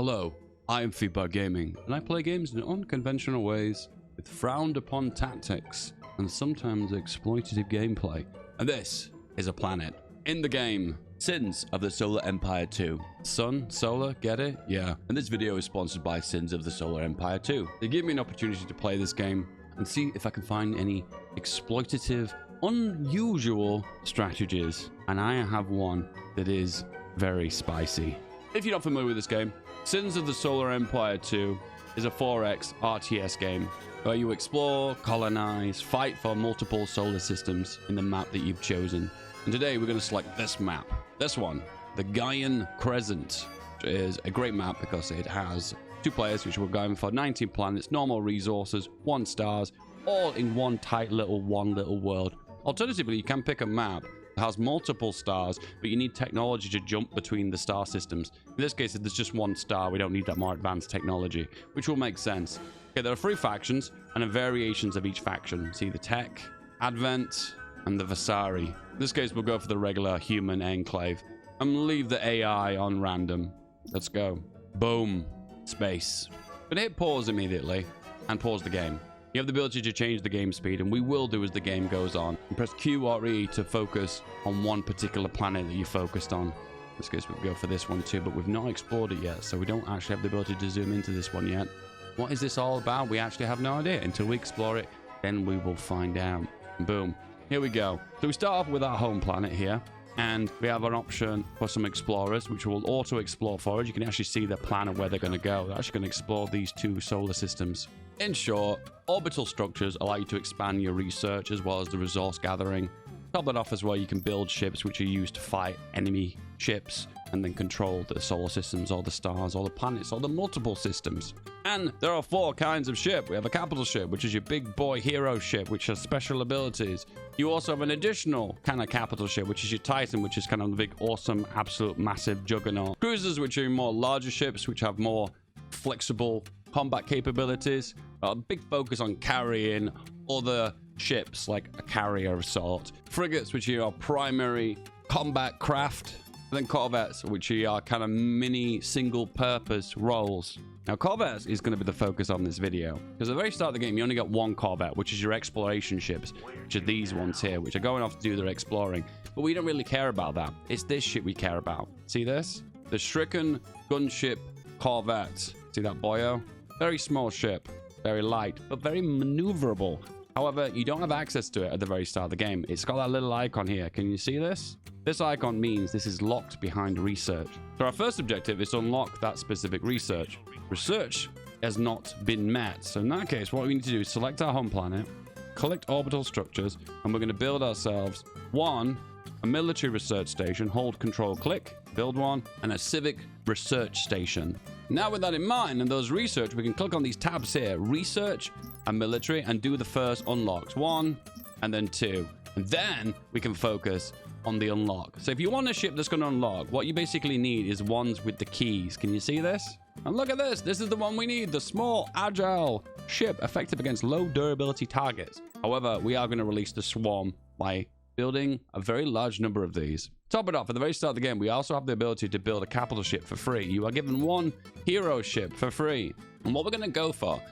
Hello, I am Feedback Gaming, and I play games in unconventional ways with frowned upon tactics and sometimes exploitative gameplay. And this is a planet in the game, Sins of the Solar Empire 2. Sun, solar, get it? Yeah. And this video is sponsored by Sins of the Solar Empire 2. They give me an opportunity to play this game and see if I can find any exploitative, unusual strategies. And I have one that is very spicy. If you're not familiar with this game, Sins of the Solar Empire 2 is a 4X RTS game where you explore, colonize, fight for multiple solar systems in the map that you've chosen. And today we're going to select this map. This one, the Gaian Crescent, which is a great map because it has 2 players, which we're going for 19 planets, normal resources, 1 stars, all in one tight little world. Alternatively, you can pick a map that has multiple stars, but you need technology to jump between the star systems. In this case, if there's just 1 star, we don't need that more advanced technology, which will make sense. Okay, there are 3 factions and variations of each faction. See the Tech, Advent, and the Vasari. In this case, we'll go for the regular human enclave and leave the AI on random. Let's go. Boom. Space. But hit pause immediately and pause the game. You have the ability to change the game speed, and we will do as the game goes on. And press Q or E to focus on one particular planet that you focused on. In this case, we'll go for this one too, but we've not explored it yet, so we don't actually have the ability to zoom into this one yet. What is this all about? We actually have no idea. Until we explore it, then we will find out. Boom. Here we go. So we start off with our home planet here, and we have an option for some explorers, which will auto-explore for us. You can actually see the plan of where they're going to go. They're actually going to explore these 2 solar systems. In short, orbital structures allow you to expand your research as well as the resource gathering. Top that off as well, you can build ships which are used to fight enemy ships and then control the solar systems or the stars or the planets or the multiple systems. And there are 4 kinds of ship. We have a capital ship, which is your big boy hero ship, which has special abilities. You also have an additional kind of capital ship, which is your Titan, which is kind of the big, awesome, absolute, massive juggernaut. Cruisers, which are more larger ships, which have more flexible combat capabilities. A big focus on carrying other ships, like a carrier of sort. Frigates, which are your primary combat craft. And then corvettes, which are your kind of mini single-purpose roles. Now, corvettes is going to be the focus on this video, because at the very start of the game, you only got 1 corvette, which is your exploration ships, which are these ones here, which are going off to do their exploring. But we don't really care about that. It's this ship we care about. See this? The Stricken Gunship Corvette. See that boyo? Very small ship, very light, but very maneuverable. However, you don't have access to it at the very start of the game. It's got that little icon here. Can you see this? This icon means this is locked behind research. So our first objective is to unlock that specific research. Research has not been met. So in that case, what we need to do is select our home planet, collect orbital structures, and we're going to build ourselves a military research station, hold control click, build one, and a civic research station. Now with that in mind and those research, we can click on these tabs here, research and military, and do the first unlocks, 1 and then 2. And then we can focus on the unlock. So if you want a ship that's going to unlock, what you basically need is ones with the keys. Can you see this? And look at this. This is the one we need. The small, agile ship, effective against low durability targets. However, we are going to release the swarm by building a very large number of these. Top it off, at the very start of the game, we also have the ability to build a capital ship for free. You are given 1 hero ship for free. And what we're going to go for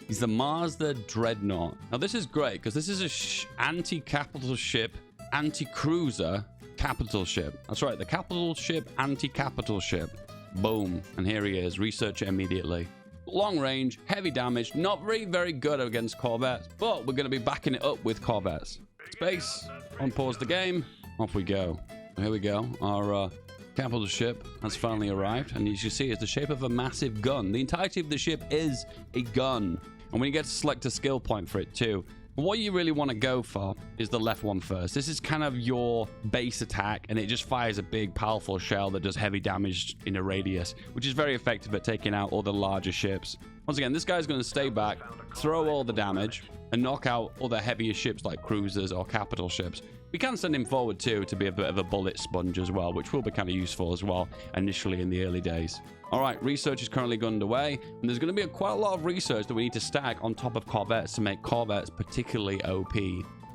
is the Mazda Dreadnought. Now, this is great because this is a anti-capital ship, anti-cruiser capital ship. That's right, the capital ship, anti-capital ship. Boom. And here he is. Research it immediately. Long range, heavy damage, not very good against corvettes, but we're going to be backing it up with corvettes. Space. Unpause the game. Off we go. Here we go. Our capital ship has finally arrived, and as you see, it's the shape of a massive gun. The entirety of the ship is a gun, and when you get to select a skill point for it too. What you really want to go for is the left one first. This is kind of your base attack, and it just fires a big, powerful shell that does heavy damage in a radius, which is very effective at taking out all the larger ships. Once again, this guy's going to stay back, throw all the damage, and knock out other heavier ships like cruisers or capital ships. We can send him forward too to be a bit of a bullet sponge as well, which will be kind of useful as well initially in the early days. All right, research is currently underway, and there's going to be quite a lot of research that we need to stack on top of corvettes to make corvettes particularly OP.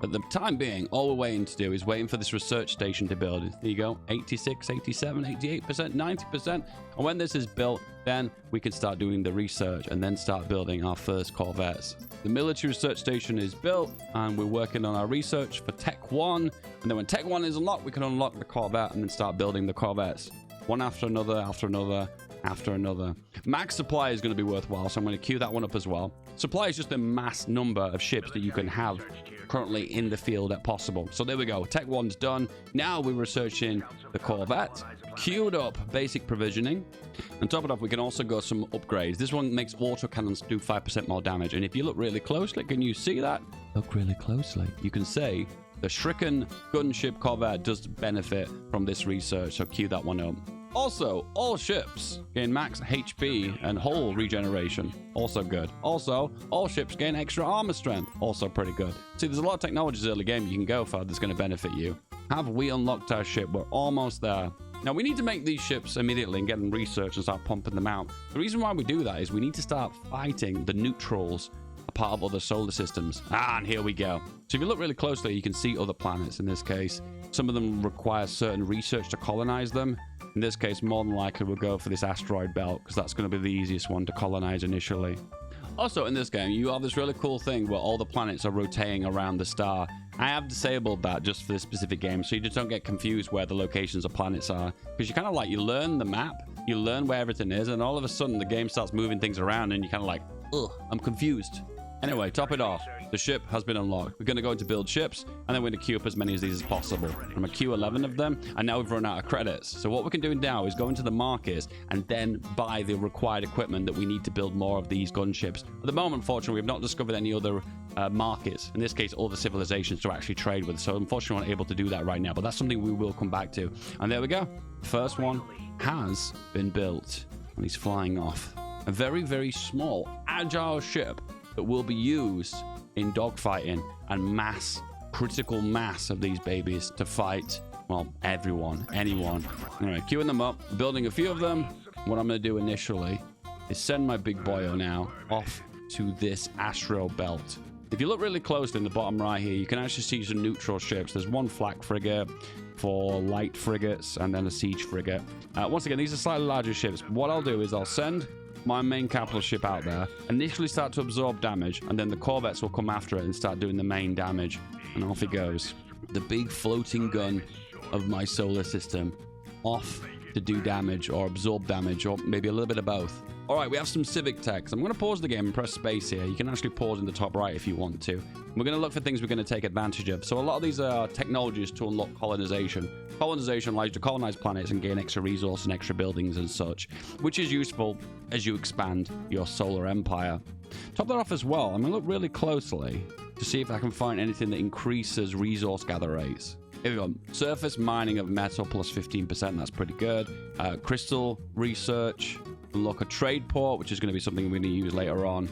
At the time being, all we're waiting to do is waiting for this research station to build. There you go, 86, 87, 88%, 90%. And when this is built, then we can start doing the research and then start building our first corvettes. The military research station is built and we're working on our research for Tech 1. And then when Tech 1 is unlocked, we can unlock the corvette and then start building the corvettes. One after another, after another, after another. Max supply is going to be worthwhile, so I'm going to queue that one up as well. Supply is just a mass number of ships that you can have currently in the field at possible. So there we go. Tech 1's done. Now we're researching the corvette. Queued up basic provisioning. And top it off, we can also go some upgrades. This one makes autocannons do 5% more damage. And if you look really closely, can you see that? Look really closely. You can see the Shriken gunship corvette does benefit from this research. So queue that one up. Also, all ships gain max HP and hull regeneration. Also good. Also, all ships gain extra armor strength. Also pretty good. See, there's a lot of technologies early game you can go for that's going to benefit you. Have we unlocked our ship? We're almost there. Now, we need to make these ships immediately and get them researched and start pumping them out. The reason why we do that is we need to start fighting the neutrals, a part of other solar systems. And here we go. So if you look really closely, you can see other planets in this case. Some of them require certain research to colonize them. In this case, more than likely, we'll go for this asteroid belt because that's going to be the easiest one to colonize initially. Also, in this game, you have this really cool thing where all the planets are rotating around the star. I have disabled that just for this specific game, so you just don't get confused where the locations of planets are. Because you kind of like, you learn the map, you learn where everything is, and all of a sudden the game starts moving things around and you're kind of like, ugh, I'm confused. Anyway, top it off. The ship has been unlocked. We're going to go into build ships, and then we're going to queue up as many of these as possible. I'm going to queue 11 of them, and now we've run out of credits. So what we can do now is go into the markets and then buy the required equipment that we need to build more of these gunships. At the moment, fortunately, we've not discovered any other markets. In this case, all the civilizations to actually trade with. So unfortunately, we're not able to do that right now, but that's something we will come back to. And there we go. The first one has been built, and he's flying off. A very, very small, agile ship that will be used in dogfighting and critical mass of these babies to fight, well, everyone, anyone. Anyway, queuing them up, building a few of them. What I'm going to do initially is send my big boyo now off to this astro belt. If you look really closely in the bottom right here, you can actually see some neutral ships. There's one flak frigate, 4 light frigates, and then a siege frigate. Once again, these are slightly larger ships. What I'll do is I'll send my main capital ship out there, initially start to absorb damage, and then the corvettes will come after it and start doing the main damage. And off he goes. The big floating gun of my solar system off to do damage or absorb damage, or maybe a little bit of both. All right, we have some civic techs. I'm going to pause the game and press space here. You can actually pause in the top right if you want to. We're going to look for things we're going to take advantage of. So a lot of these are technologies to unlock colonization. Colonization allows you to colonize planets and gain extra resources and extra buildings and such, which is useful as you expand your solar empire. Top that off as well, I'm going to look really closely to see if I can find anything that increases resource gather rates. Here we go. Surface mining of metal plus 15%. That's pretty good. Crystal research. Unlock a trade port, which is going to be something we're going to use later on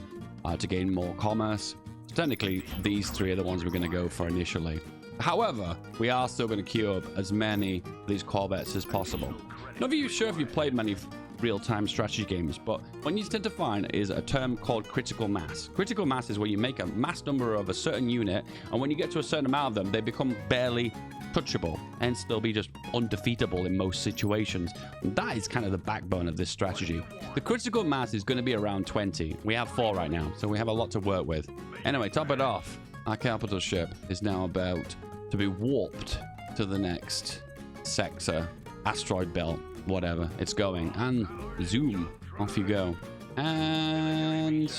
to gain more commerce. So technically, these 3 are the ones we're going to go for initially. However, we are still going to queue up as many of these corvettes as possible. Not really sure if you've played many real-time strategy games, but what you tend to find is a term called critical mass. Critical mass is where you make a mass number of a certain unit, and when you get to a certain amount of them, they become barely touchable, hence they'll be just undefeatable in most situations. And that is kind of the backbone of this strategy. The critical mass is going to be around 20. We have 4 right now, so we have a lot to work with. Anyway, top it off. Our capital ship is now about to be warped to the next sector, asteroid belt, whatever. It's going. And zoom. Off you go. And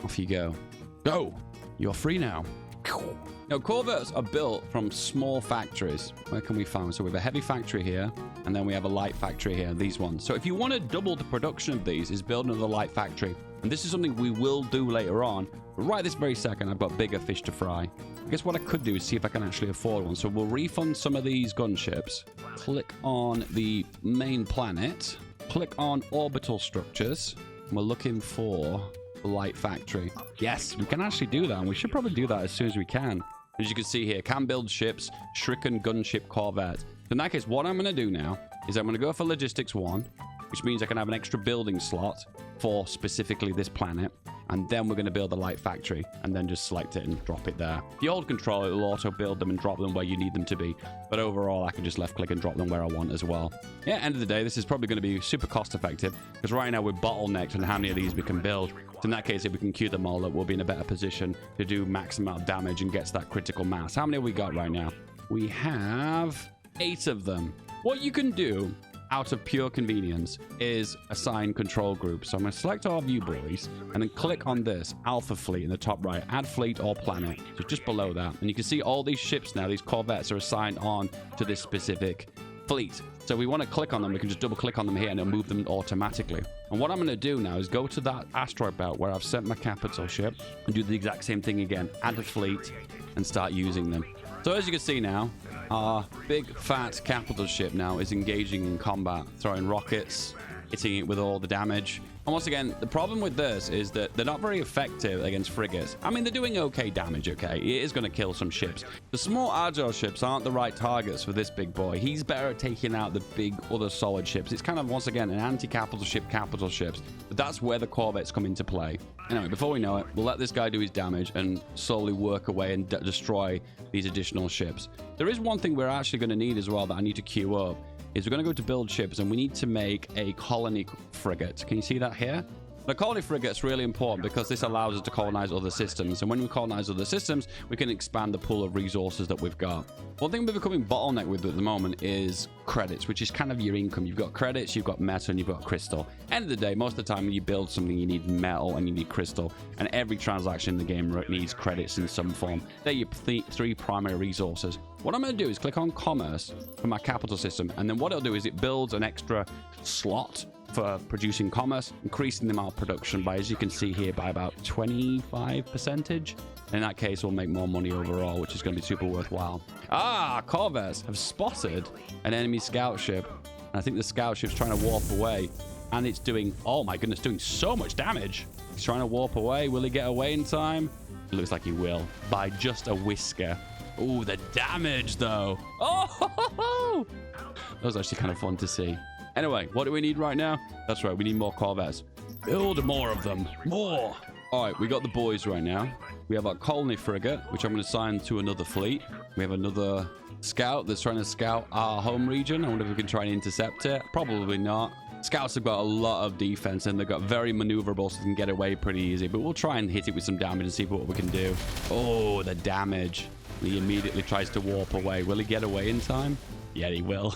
off you go. Go! You're free now. Now, corvettes are built from small factories. Where can we find? So we have a heavy factory here, and then we have a light factory here, these ones. So if you want to double the production of these, is build another light factory. And this is something we will do later on. But right this very second, I've got bigger fish to fry. I guess what I could do is see if I can actually afford one. So we'll refund some of these gunships. Click on the main planet. Click on orbital structures. And we're looking for the light factory. Yes, we can actually do that. And we should probably do that as soon as we can. As you can see here, can build ships, Shriken gunship corvette. In that case, what I'm going to do now is I'm going to go for logistics 1, which means I can have an extra building slot for specifically this planet. and then we're going to build a light factory, and then just select it and drop it there. If you hold control, it will auto build them and drop them where you need them to be, but overall I can just left click and drop them where I want as well. Yeah, end of the day, this is probably going to be super cost effective, because right now we're bottlenecked on how many of these we can build. So in that case, if we can queue them all up, we'll be in a better position to do max amount of damage and get to that critical mass. How many have we got right now? We have 8 of them. What you can do out of pure convenience is assign control groups. So I'm going to select our view boys and then click on this Alpha Fleet in the top right, add fleet or planet. So just below that, and you can see all these ships now, these corvettes are assigned on to this specific fleet. So we want to click on them, we can just double click on them here and it'll move them automatically. And what I'm going to do now is go to that asteroid belt where I've sent my capital ship and do the exact same thing again, add a fleet and start using them. So as you can see now, our big fat capital ship now is engaging in combat, throwing rockets, hitting it with all the damage. And once again, the problem with this is that they're not very effective against frigates. I mean, they're doing okay damage, okay? It is going to kill some ships. The small agile ships aren't the right targets for this big boy. He's better at taking out the big other solid ships. It's kind of, once again, an anti-capital ship, capital ships. But that's where the corvettes come into play. Anyway, before we know it, we'll let this guy do his damage and slowly work away and destroy these additional ships. There is one thing we're actually going to need as well that I need to queue up. Is we're going to go to build ships and we need to make a colony frigate. Can you see that here? The colony frigate is really important because this allows us to colonize other systems. And when we colonize other systems, we can expand the pool of resources that we've got. One thing we're becoming bottlenecked with at the moment is credits, which is kind of your income. You've got credits, you've got metal, and you've got crystal. End of the day, most of the time when you build something, you need metal and you need crystal. And every transaction in the game needs credits in some form. They're your 3 primary resources. What I'm going to do is click on commerce for my capital system. And then what it'll do is it builds an extra slot for producing commerce, increasing the amount of production by, as you can see here, by about 25%. In that case, we'll make more money overall, which is going to be super worthwhile. Ah, corvettes have spotted an enemy scout ship. And I think the scout ship's trying to warp away. And it's doing, oh my goodness, doing so much damage. He's trying to warp away. Will he get away in time? It looks like he will, by just a whisker. Oh, the damage, though. Oh, that was actually kind of fun to see. Anyway, what do we need right now? That's right, we need more corvettes. Build more of them. More. All right, we got the boys right now. We have our colony frigate, which I'm going to assign to another fleet. We have another scout that's trying to scout our home region. I wonder if we can try and intercept it. Probably not. Scouts have got a lot of defense and they've got very maneuverable, so they can get away pretty easy. But we'll try and hit it with some damage and see what we can do. Oh, the damage. He immediately tries to warp away. Will he get away in time? Yeah, he will.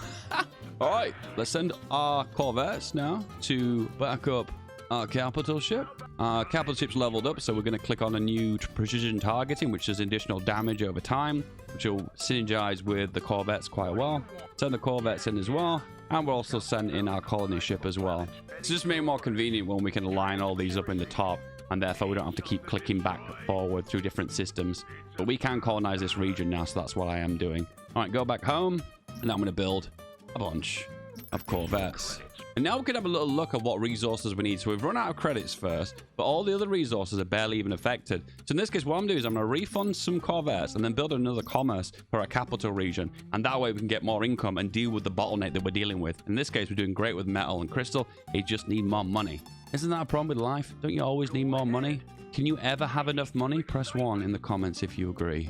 All right, let's send our corvettes now to back up our capital ship. Our capital ship's leveled up, so we're going to click on a new precision targeting, which does additional damage over time, which will synergize with the corvettes quite well. Send the corvettes in as well, and we'll also send in our colony ship as well. It's just made more convenient when we can line all these up in the top, and therefore we don't have to keep clicking back forward through different systems. But we can colonize this region now, so that's what I am doing. All right, go back home, and now I'm going to build a bunch of corvettes. And now we can have a little look at what resources we need. So we've run out of credits first, but all the other resources are barely even affected. So in this case, what I'm doing is I'm going to refund some corvettes and then build another commerce for our capital region. And that way we can get more income and deal with the bottleneck that we're dealing with. In this case, we're doing great with metal and crystal. They just need more money. Isn't that a problem with life? Don't you always need more money? Can you ever have enough money? Press 1 in the comments if you agree.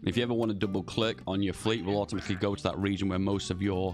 If you ever want to double click on your fleet, we'll automatically go to that region where most of your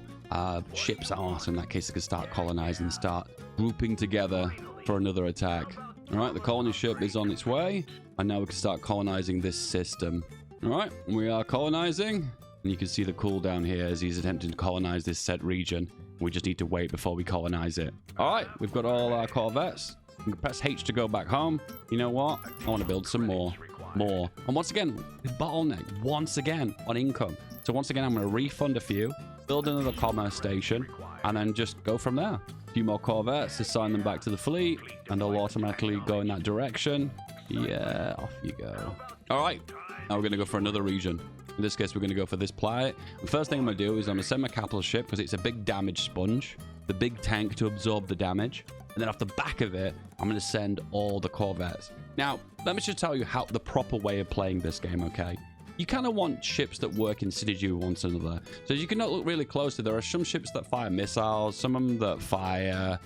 ships are. So in that case, they can start colonizing, start grouping together for another attack. All right, the colony ship is on its way. And now we can start colonizing this system. All right, we are colonizing. And you can see the cooldown here as he's attempting to colonize this set region. We just need to wait before we colonize it. All right, we've got all our corvettes. You can press H to go back home. You know what? I want to build some more. And once again, we bottleneck once again on income. So once again, I'm going to refund a few, build another commerce station, and then just go from there. A few more corvettes, assign them back to the fleet, and they'll automatically go in that direction. Yeah, off you go. All right, now we're going to go for another region. In this case, we're going to go for this planet. The first thing I'm going to do is I'm going to send my capital ship because it's a big damage sponge, the big tank to absorb the damage. And then off the back of it, I'm going to send all the corvettes. Now, let me just tell you how the proper way of playing this game, okay? You kind of want ships that work in synergy with one another. So as you can look really closely, there are some ships that fire missiles, some of them that fire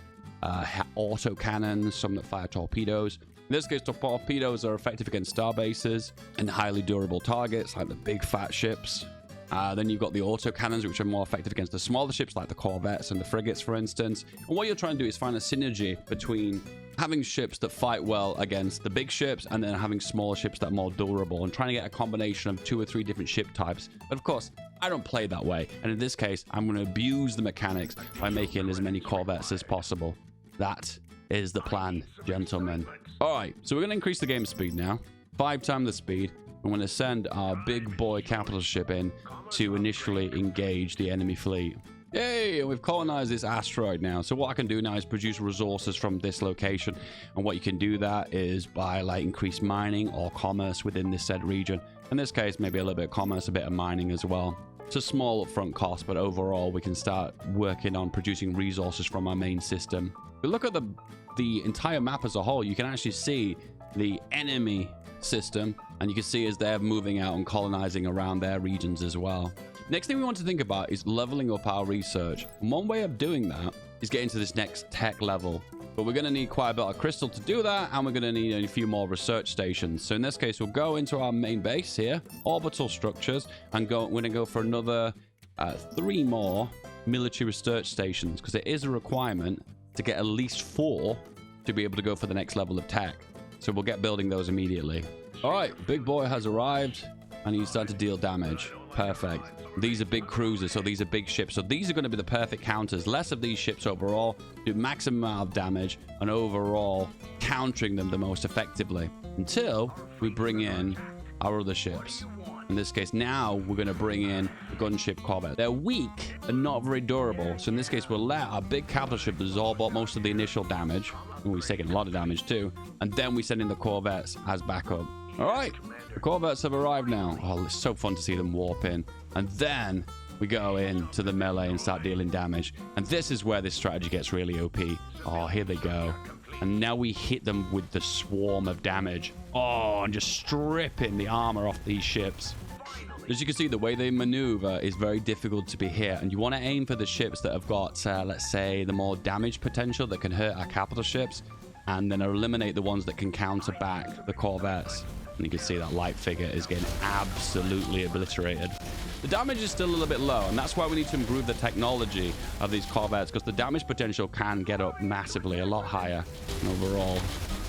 auto cannons, some that fire torpedoes. In this case, torpedoes are effective against star bases and highly durable targets like the big fat ships. Then you've got the auto cannons, which are more effective against the smaller ships like the corvettes and the frigates, for instance. And what you're trying to do is find a synergy between having ships that fight well against the big ships and then having smaller ships that are more durable, and trying to get a combination of 2 or 3 different ship types. But of course, I don't play that way. And in this case, I'm going to abuse the mechanics by making as many corvettes as possible. That is the plan, gentlemen. All right, so we're going to increase the game speed now. 5 times the speed. I'm going to send our big boy capital ship in to initially engage the enemy fleet. Yay! We've colonized this asteroid now. So what I can do now is produce resources from this location. And what you can do that is by like increased mining or commerce within this said region. In this case, maybe a little bit of commerce, a bit of mining as well. It's a small upfront cost, but overall we can start working on producing resources from our main system. If we look at the entire map as a whole, you can actually see the enemy system, and you can see as they're moving out and colonizing around their regions as well. Next thing we want to think about is leveling up our research. And one way of doing that is getting to this next tech level. But we're going to need quite a bit of crystal to do that, and we're going to need a few more research stations. So in this case, we'll go into our main base here, orbital structures, and we're going to go for another 3 more military research stations, because it is a requirement to get at least 4 to be able to go for the next level of tech. So we'll get building those immediately. All right, big boy has arrived, and he's starting to deal damage. Perfect. These are big cruisers, so these are big ships. So these are going to be the perfect counters. Less of these ships overall, do maximum amount of damage, and overall countering them the most effectively until we bring in our other ships. In this case, now we're going to bring in the gunship corvette. They're weak and not very durable. So in this case, we'll let our big capital ship absorb up most of the initial damage. And we've taken a lot of damage too. And then we send in the corvettes as backup. All right, the corvettes have arrived now. Oh, it's so fun to see them warp in. And then we go into the melee and start dealing damage. And this is where this strategy gets really OP. Oh, here they go. And now we hit them with the swarm of damage. Oh, and just stripping the armor off these ships. As you can see, the way they maneuver is very difficult to be hit. And you want to aim for the ships that have got, let's say, the more damage potential that can hurt our capital ships. And then eliminate the ones that can counter back the corvettes. And you can see that light figure is getting absolutely obliterated. The damage is still a little bit low, and that's why we need to improve the technology of these corvettes, because the damage potential can get up massively, a lot higher. And overall,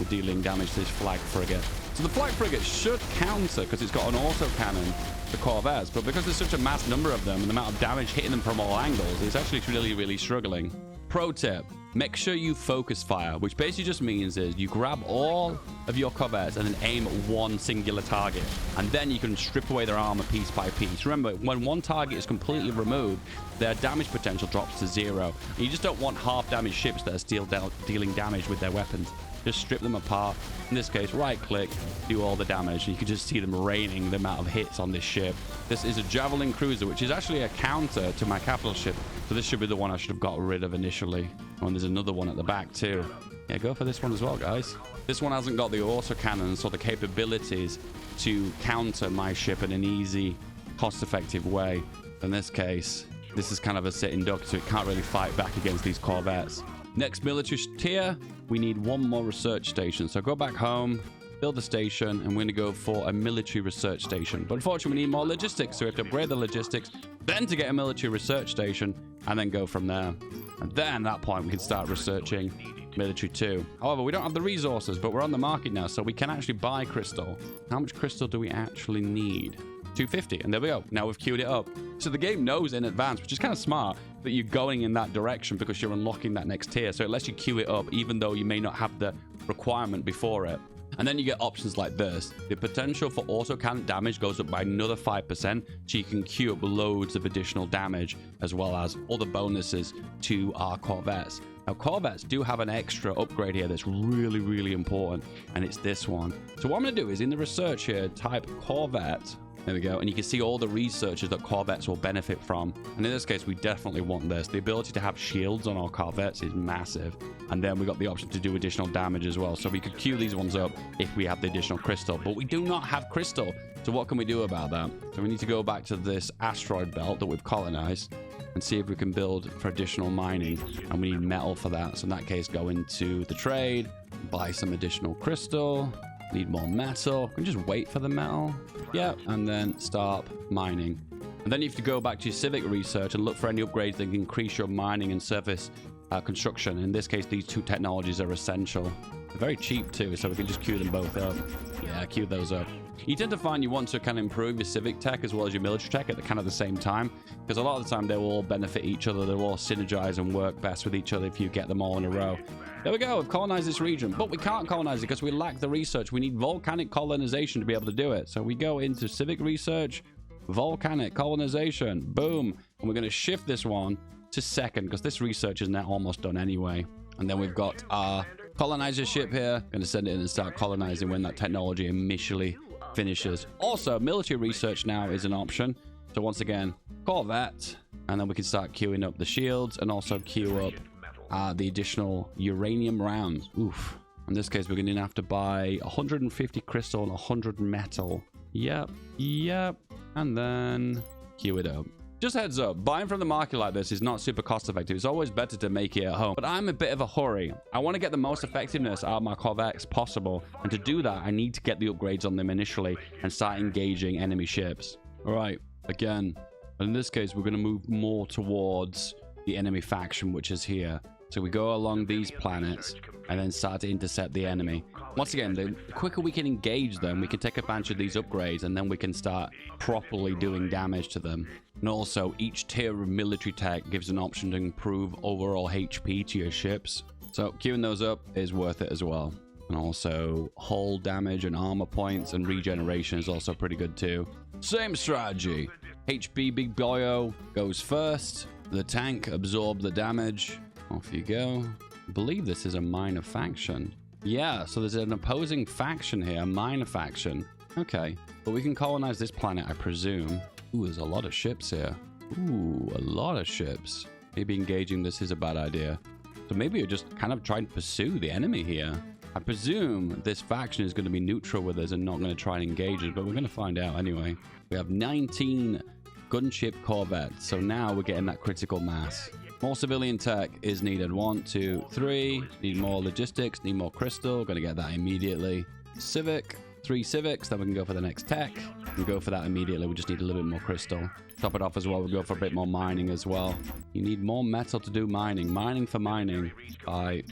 we're dealing damage to this flag frigate. So the flag frigate should counter, because it's got an autocannon, the corvettes, but because there's such a mass number of them and the amount of damage hitting them from all angles, it's actually really struggling. Pro tip, make sure you focus fire, which basically just means is you grab all of your corvettes and then aim at one singular target, and then you can strip away their armor piece by piece. Remember, when one target is completely removed, their damage potential drops to 0. And you just don't want half damaged ships that are still dealing damage with their weapons. Just strip them apart. In this case, right click, do all the damage. You can just see them raining the amount of hits on this ship. This is a Javelin cruiser, which is actually a counter to my capital ship. So this should be the one I should have got rid of initially. Oh, and there's another one at the back too. Yeah, go for this one as well, guys. This one hasn't got the autocannons or the capabilities to counter my ship in an easy, cost-effective way. In this case, this is kind of a sitting duck, so it can't really fight back against these corvettes. Next military tier, we need 1 more research station. So go back home, build a station, and we're going to go for a military research station. But unfortunately, we need more logistics, so we have to upgrade the logistics, then to get a military research station, and then go from there. And then at that point, we can start researching military 2. However, we don't have the resources, but we're on the market now, so we can actually buy crystal. How much crystal do we actually need? 250, and there we go. Now we've queued it up. So the game knows in advance, which is kind of smart, that you're going in that direction because you're unlocking that next tier. So it lets you queue it up, even though you may not have the requirement before it. And then you get options like this. The potential for autocannon damage goes up by another 5%, so you can queue up loads of additional damage, as well as other bonuses to our corvettes. Now, corvettes do have an extra upgrade here that's really important, and it's this one. So what I'm going to do is, in the research here, type corvette. There we go. And you can see all the researches that corvettes will benefit from. And in this case, we definitely want this. The ability to have shields on our corvettes is massive. And then we got the option to do additional damage as well. So we could queue these ones up if we have the additional crystal. But we do not have crystal. So what can we do about that? So we need to go back to this asteroid belt that we've colonized. and see if we can build for additional mining. And we need metal for that. So in that case, go into the trade, buy some additional crystal, need more metal. Can we just wait for the metal? Yeah, and then start mining. And then you have to go back to your civic research and look for any upgrades that can increase your mining and surface construction. In this case, these two technologies are essential. They're very cheap too, so we can just queue them both up. Yeah, queue those up. You tend to find you want to kind of improve your civic tech as well as your military tech at the kind of the same time, because a lot of the time they will all benefit each other. They'll all synergize and work best with each other if you get them all in a row. There we go. We've colonized this region, but we can't colonize it because we lack the research. We need volcanic colonization to be able to do it. So we go into civic research, volcanic colonization, boom, and we're going to shift this one to second because this research is now almost done anyway. And then we've got our colonizer ship here. Going to send it in and start colonizing when that technology initially finishes. Also, military research now is an option. So once again, Corvette, and then we can start queuing up the shields and also queue up the additional uranium rounds. Oof. In this case, we're going to have to buy 150 crystal and 100 metal. Yep. And then queue it up. Just heads up, buying from the market like this is not super cost effective. It's always better to make it at home. But I'm a bit of a hurry. I want to get the most effectiveness out of my Corvettes possible. And to do that, I need to get the upgrades on them initially and start engaging enemy ships. All right, again, in this case, we're going to move more towards the enemy faction, which is here. So we go along these planets and then start to intercept the enemy. Once again, the quicker we can engage them, we can take advantage of these upgrades, and then we can start properly doing damage to them. And also, each tier of military tech gives an option to improve overall HP to your ships. So queuing those up is worth it as well. And also, hull damage and armor points and regeneration is also pretty good too. Same strategy. HB Big Boyo goes first. The tank absorbs the damage. Off you go. I believe this is a minor faction. Yeah, so there's an opposing faction here, a minor faction. Okay, but we can colonize this planet, I presume. Ooh, there's a lot of ships here. Ooh, a lot of ships. Maybe engaging this is a bad idea. So maybe we're just kind of trying to pursue the enemy here. I presume this faction is going to be neutral with us and not going to try and engage us, but we're going to find out anyway. We have 19 gunship corvettes, so now we're getting that critical mass. More civilian tech is needed. 1, 2, 3. Need more logistics. Need more crystal. Gonna get that immediately. Civic. 3 civics. Then we can go for the next tech. We go for that immediately. We just need a little bit more crystal. Top it off as well. We'll go for a bit more mining as well. You need more metal to do mining. Mining for mining. Buy,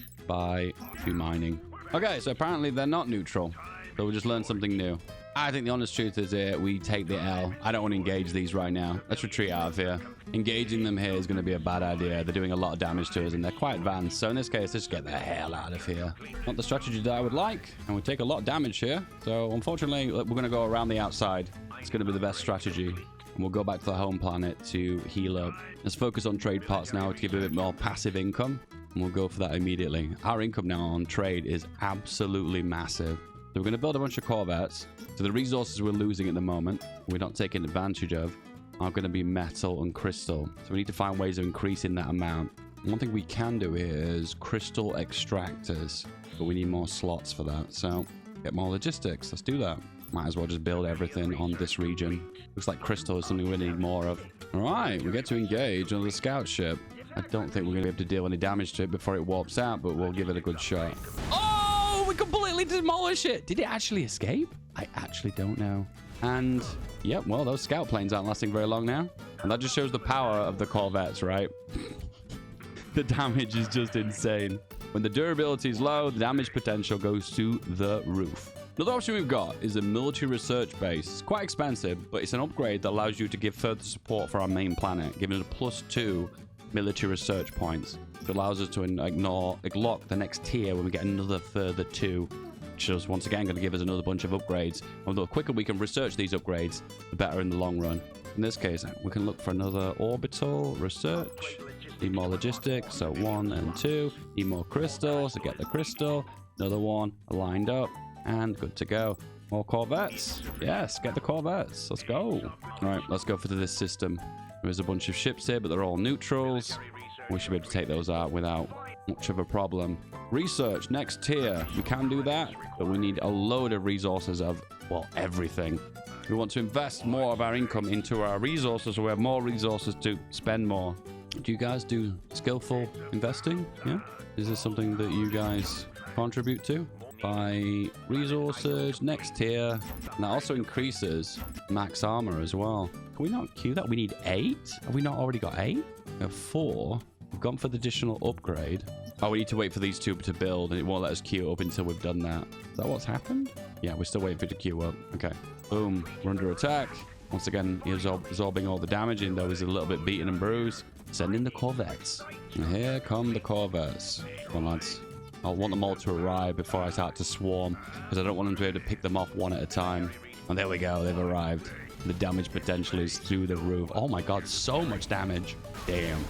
do mining. Okay, so apparently they're not neutral. So we'll just learn something new. I think the honest truth is we take the L. I don't want to engage these right now. Let's retreat out of here. Engaging them here is going to be a bad idea. They're doing a lot of damage to us and they're quite advanced. So in this case, let's get the hell out of here. Not the strategy that I would like. And we take a lot of damage here. So unfortunately, we're going to go around the outside. It's going to be the best strategy. And we'll go back to the home planet to heal up. Let's focus on trade parts now to give a bit more passive income. And we'll go for that immediately. Our income now on trade is absolutely massive. So we're going to build a bunch of corvettes. So the resources we're losing at the moment, we're not taking advantage of, are going to be metal and crystal. So we need to find ways of increasing that amount. One thing we can do here is crystal extractors, but we need more slots for that. So get more logistics. Let's do that. Might as well just build everything on this region. Looks like crystal is something we need more of. All right, we get to engage on the scout ship. I don't think we're going to be able to deal any damage to it before it warps out, but we'll give it a good shot. Oh, we completely demolished it. Did it actually escape? I actually don't know. And, yep, well, those scout planes aren't lasting very long now. And that just shows the power of the corvettes, right? The damage is just insane. When the durability is low, the damage potential goes to the roof. Another option we've got is a military research base. It's quite expensive, but it's an upgrade that allows you to give further support for our main planet, giving it a +2 military research points. It allows us to lock the next tier when we get another further 2. Which is once again going to give us another bunch of upgrades. And the quicker we can research these upgrades, the better in the long run. In this case, we can look for another orbital research. Need more logistics, so 1 and 2. Need more crystals, so get the crystal. Another one lined up, and good to go. More corvettes. Yes, get the corvettes. Let's go. All right, let's go for this system. There's a bunch of ships here, but they're all neutrals. We should be able to take those out without much of a problem. Research, next tier. We can do that, but we need a load of resources of, well, everything. We want to invest more of our income into our resources so we have more resources to spend more. Do you guys do skillful investing? Yeah? Is this something that you guys contribute to? Buy resources, next tier. And that also increases max armor as well. Can we not queue that? We need 8? Have we not already got 8? We have 4. We've gone for the additional upgrade. Oh, we need to wait for these two to build, and it won't let us queue up until we've done that. Is that what's happened? Yeah, we're still waiting for it to queue up. Okay. Boom. We're under attack. Once again, he's absorbing all the damage, even though he's a little bit beaten and bruised. Send in the Corvettes. And here come the Corvettes. Come on, lads. I want them all to arrive before I start to swarm, because I don't want them to be able to pick them off one at a time. And there we go. They've arrived. The damage potential is through the roof. Oh my god, so much damage. Damn.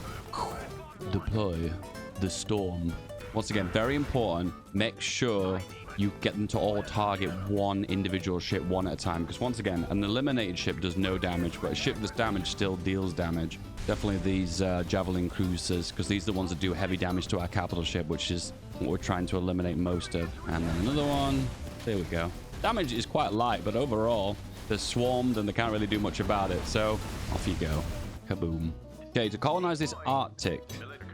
Deploy the storm. Once again, very important. Make sure you get them to all target one individual ship one at a time, because once again, an eliminated ship does no damage, but a ship that's damaged still deals damage. Definitely these javelin cruisers, because these are the ones that do heavy damage to our capital ship, which is what we're trying to eliminate most of. And then another one. There we go. Damage is quite light, but overall they're swarmed and they can't really do much about it, so off you go. Kaboom. Okay, to colonize this Arctic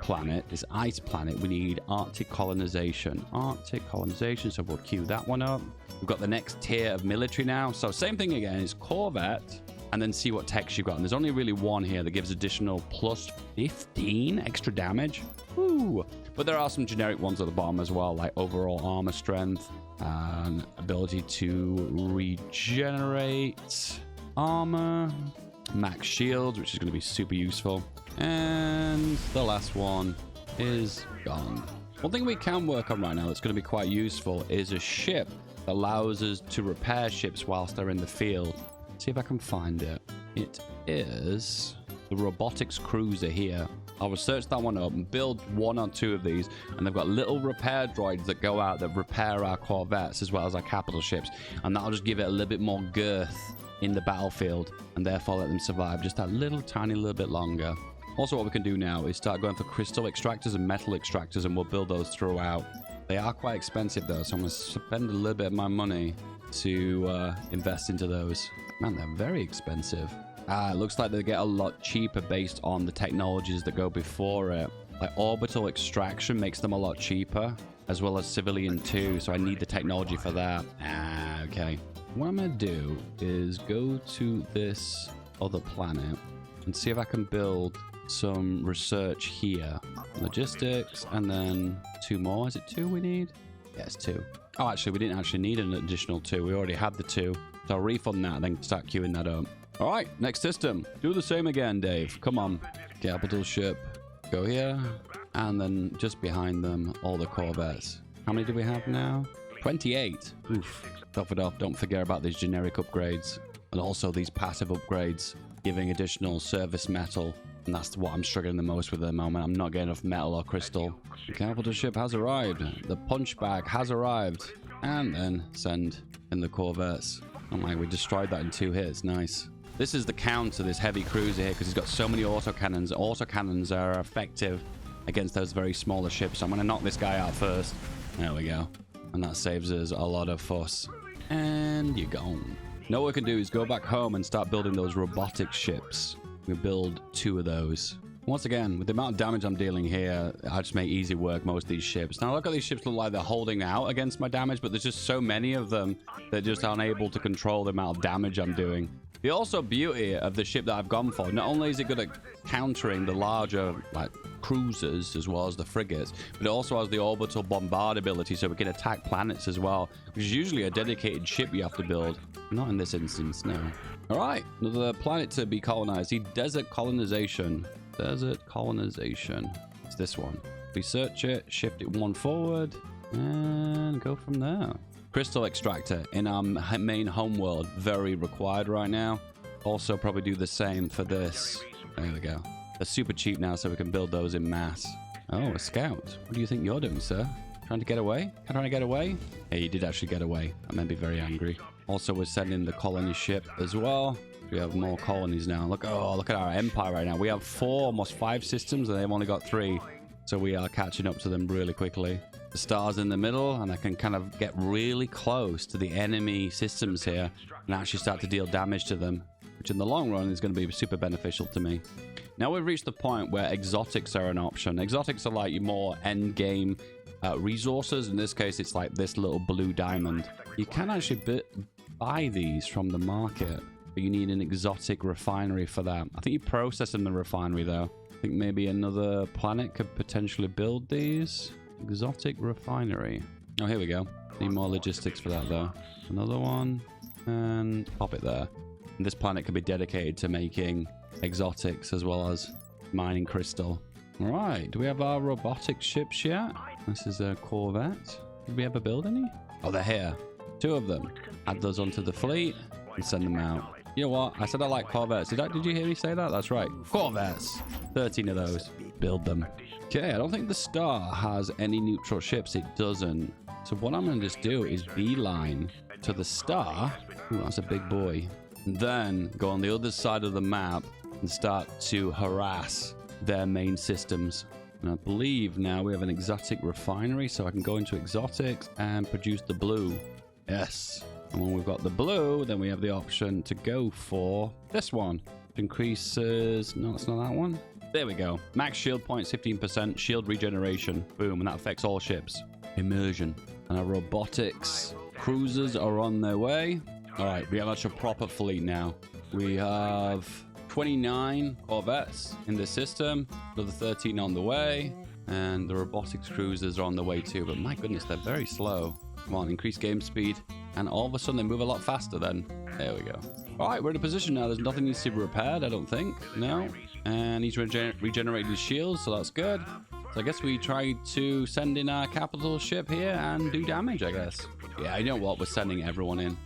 planet, this ice planet, we need Arctic colonization. Arctic colonization, so we'll queue that one up. We've got the next tier of military now. So same thing again, is Corvette, and then see what techs you've got. And there's only really one here that gives additional plus 15 extra damage. Woo! But there are some generic ones at the bottom as well, like overall armor strength and ability to regenerate armor, max shields, which is going to be super useful. And the last one is gone. One thing we can work on right now that's going to be quite useful is a ship that allows us to repair ships whilst they're in the field. See if I can find it. It is the robotics cruiser here. I'll research that one up and build 1 or 2 of these, and they've got little repair droids that go out that repair our corvettes as well as our capital ships, and that'll just give it a little bit more girth in the battlefield and therefore let them survive just that little tiny little bit longer. Also, what we can do now is start going for crystal extractors and metal extractors, and we'll build those throughout. They are quite expensive though, so I'm going to spend a little bit of my money to invest into those. Man, they're very expensive. It looks like they get a lot cheaper based on the technologies that go before it. Like orbital extraction makes them a lot cheaper, as well as civilian too, so I need the technology for that. Okay. What I'm going to do is go to this other planet and see if I can build some research here. Logistics, and then 2 more. Is it 2 we need? Yes, 2. Oh, actually, we didn't actually need an additional 2. We already had the 2. So I'll refund that and then start queuing that up. All right, next system. Do the same again, Dave. Come on. Capital ship. Go here. And then just behind them, all the corvettes. How many do we have now? 28. Oof. Don't forget about these generic upgrades. And also these passive upgrades, giving additional service metal. And that's what I'm struggling the most with at the moment. I'm not getting enough metal or crystal. The capital ship has arrived. The punch bag has arrived. And then send in the corvettes. Oh my, we destroyed that in 2 hits. Nice. This is the counter, this heavy cruiser here, because he's got so many autocannons. Autocannons are effective against those very smaller ships. So I'm going to knock this guy out first. There we go. And that saves us a lot of fuss. And you're gone. Now what we can do is go back home and start building those robotic ships. We build 2 of those. Once again, with the amount of damage I'm dealing here, I just make easy work most of these ships. Now look at these ships, look like they're holding out against my damage, but there's just so many of them that just aren't able to control the amount of damage I'm doing. The also beauty of the ship that I've gone for, not only is it good at countering the larger like cruisers as well as the frigates, but it also has the orbital bombard ability, so we can attack planets as well, which is usually a dedicated ship you have to build. Not in this instance, no. All right, another planet to be colonized. The desert colonization. Desert colonization. It's this one. Research it, shift it 1 forward, and go from there. Crystal extractor in our main homeworld, very required right now. Also probably do the same for this. There we go. They're super cheap now, so we can build those in mass. Oh, a scout. What do you think you're doing, sir? Trying to get away? Trying to get away? Yeah, you did actually get away. I may be very angry. Also, we're sending the colony ship as well. We have more colonies now. Look at our empire right now. We have 4, almost 5 systems, and they've only got 3. So we are catching up to them really quickly. the stars in the middle, and I can kind of get really close to the enemy systems here and actually start to deal damage to them, which in the long run is going to be super beneficial to me. Now we've reached the point where exotics are an option. Exotics are like your more end game resources. In this case, it's like this little blue diamond. You can actually buy these from the market, but you need an exotic refinery for that. I think you process in the refinery though. I think maybe another planet could potentially build these. Exotic refinery. Oh, here we go. Need more logistics for that though. Another one, and pop it there. And this planet could be dedicated to making exotics as well as mining crystal. All right, do we have our robotic ships yet? This is a Corvette. Did we ever build any? Oh, they're here. 2 of them. Add those onto the fleet and send them out. You know what? I said I like Corvettes. Did you hear me say that? That's right. Corvettes. 13 of those. Build them. Okay, I don't think the Star has any neutral ships. It doesn't. So what I'm going to just do is beeline to the Star. Ooh, that's a big boy. And then go on the other side of the map and start to harass their main systems. And I believe now we have an exotic refinery, so I can go into exotics and produce the blue. Yes. And when we've got the blue, then we have the option to go for this one. It increases... No, it's not that one. There we go. Max shield points, 15%. Shield regeneration. Boom. And that affects all ships. Immersion. And our robotics cruisers are on their way. All right. We have actual proper fleet now. We have 29 Corvettes in the system. Another 13 on the way. And the robotics cruisers are on the way too. But my goodness, they're very slow. Come on, increase game speed. And all of a sudden they move a lot faster then. There we go. All right, we're in a position now. There's nothing needs to be repaired, I don't think. No. And he's regenerated his shields, so that's good. So I guess we try to send in our capital ship here and do damage, I guess. Yeah, you know what? We're sending everyone in.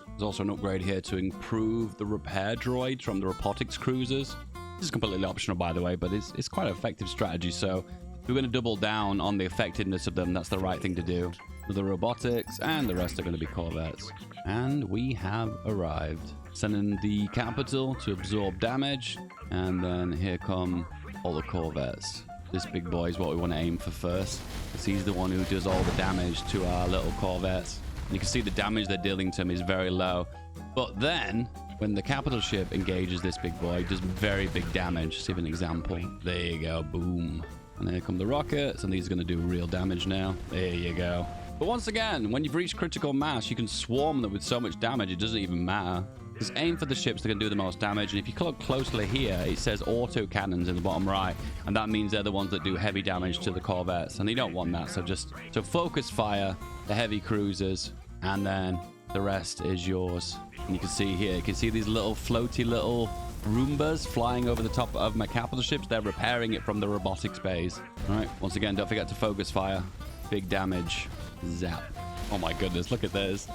There's also an upgrade here to improve the repair droids from the robotics cruisers. This is completely optional, by the way, but it's quite an effective strategy. So we're going to double down on the effectiveness of them. That's the right thing to do. The robotics and the rest are going to be Corvettes. And we have arrived. Sending the capital to absorb damage. And then here come all the Corvettes. This big boy is what we want to aim for first, because he's the one who does all the damage to our little Corvettes. And you can see the damage they're dealing to him is very low. But then, when the capital ship engages this big boy, it does very big damage. See an example. There you go. Boom. And here come the rockets, and these are going to do real damage now. There you go. But once again, when you've reached critical mass, you can swarm them with so much damage, it doesn't even matter. Just aim for the ships that can do the most damage. And if you look closely here, it says auto cannons in the bottom right. And that means they're the ones that do heavy damage to the Corvettes. And you don't want that. So focus fire the heavy cruisers. And then the rest is yours. And you can see here, you can see these little floaty little Roombas flying over the top of my capital ships. They're repairing it from the robotics bays. All right. Once again, don't forget to focus fire. Big damage. Zap. Oh my goodness, look at this.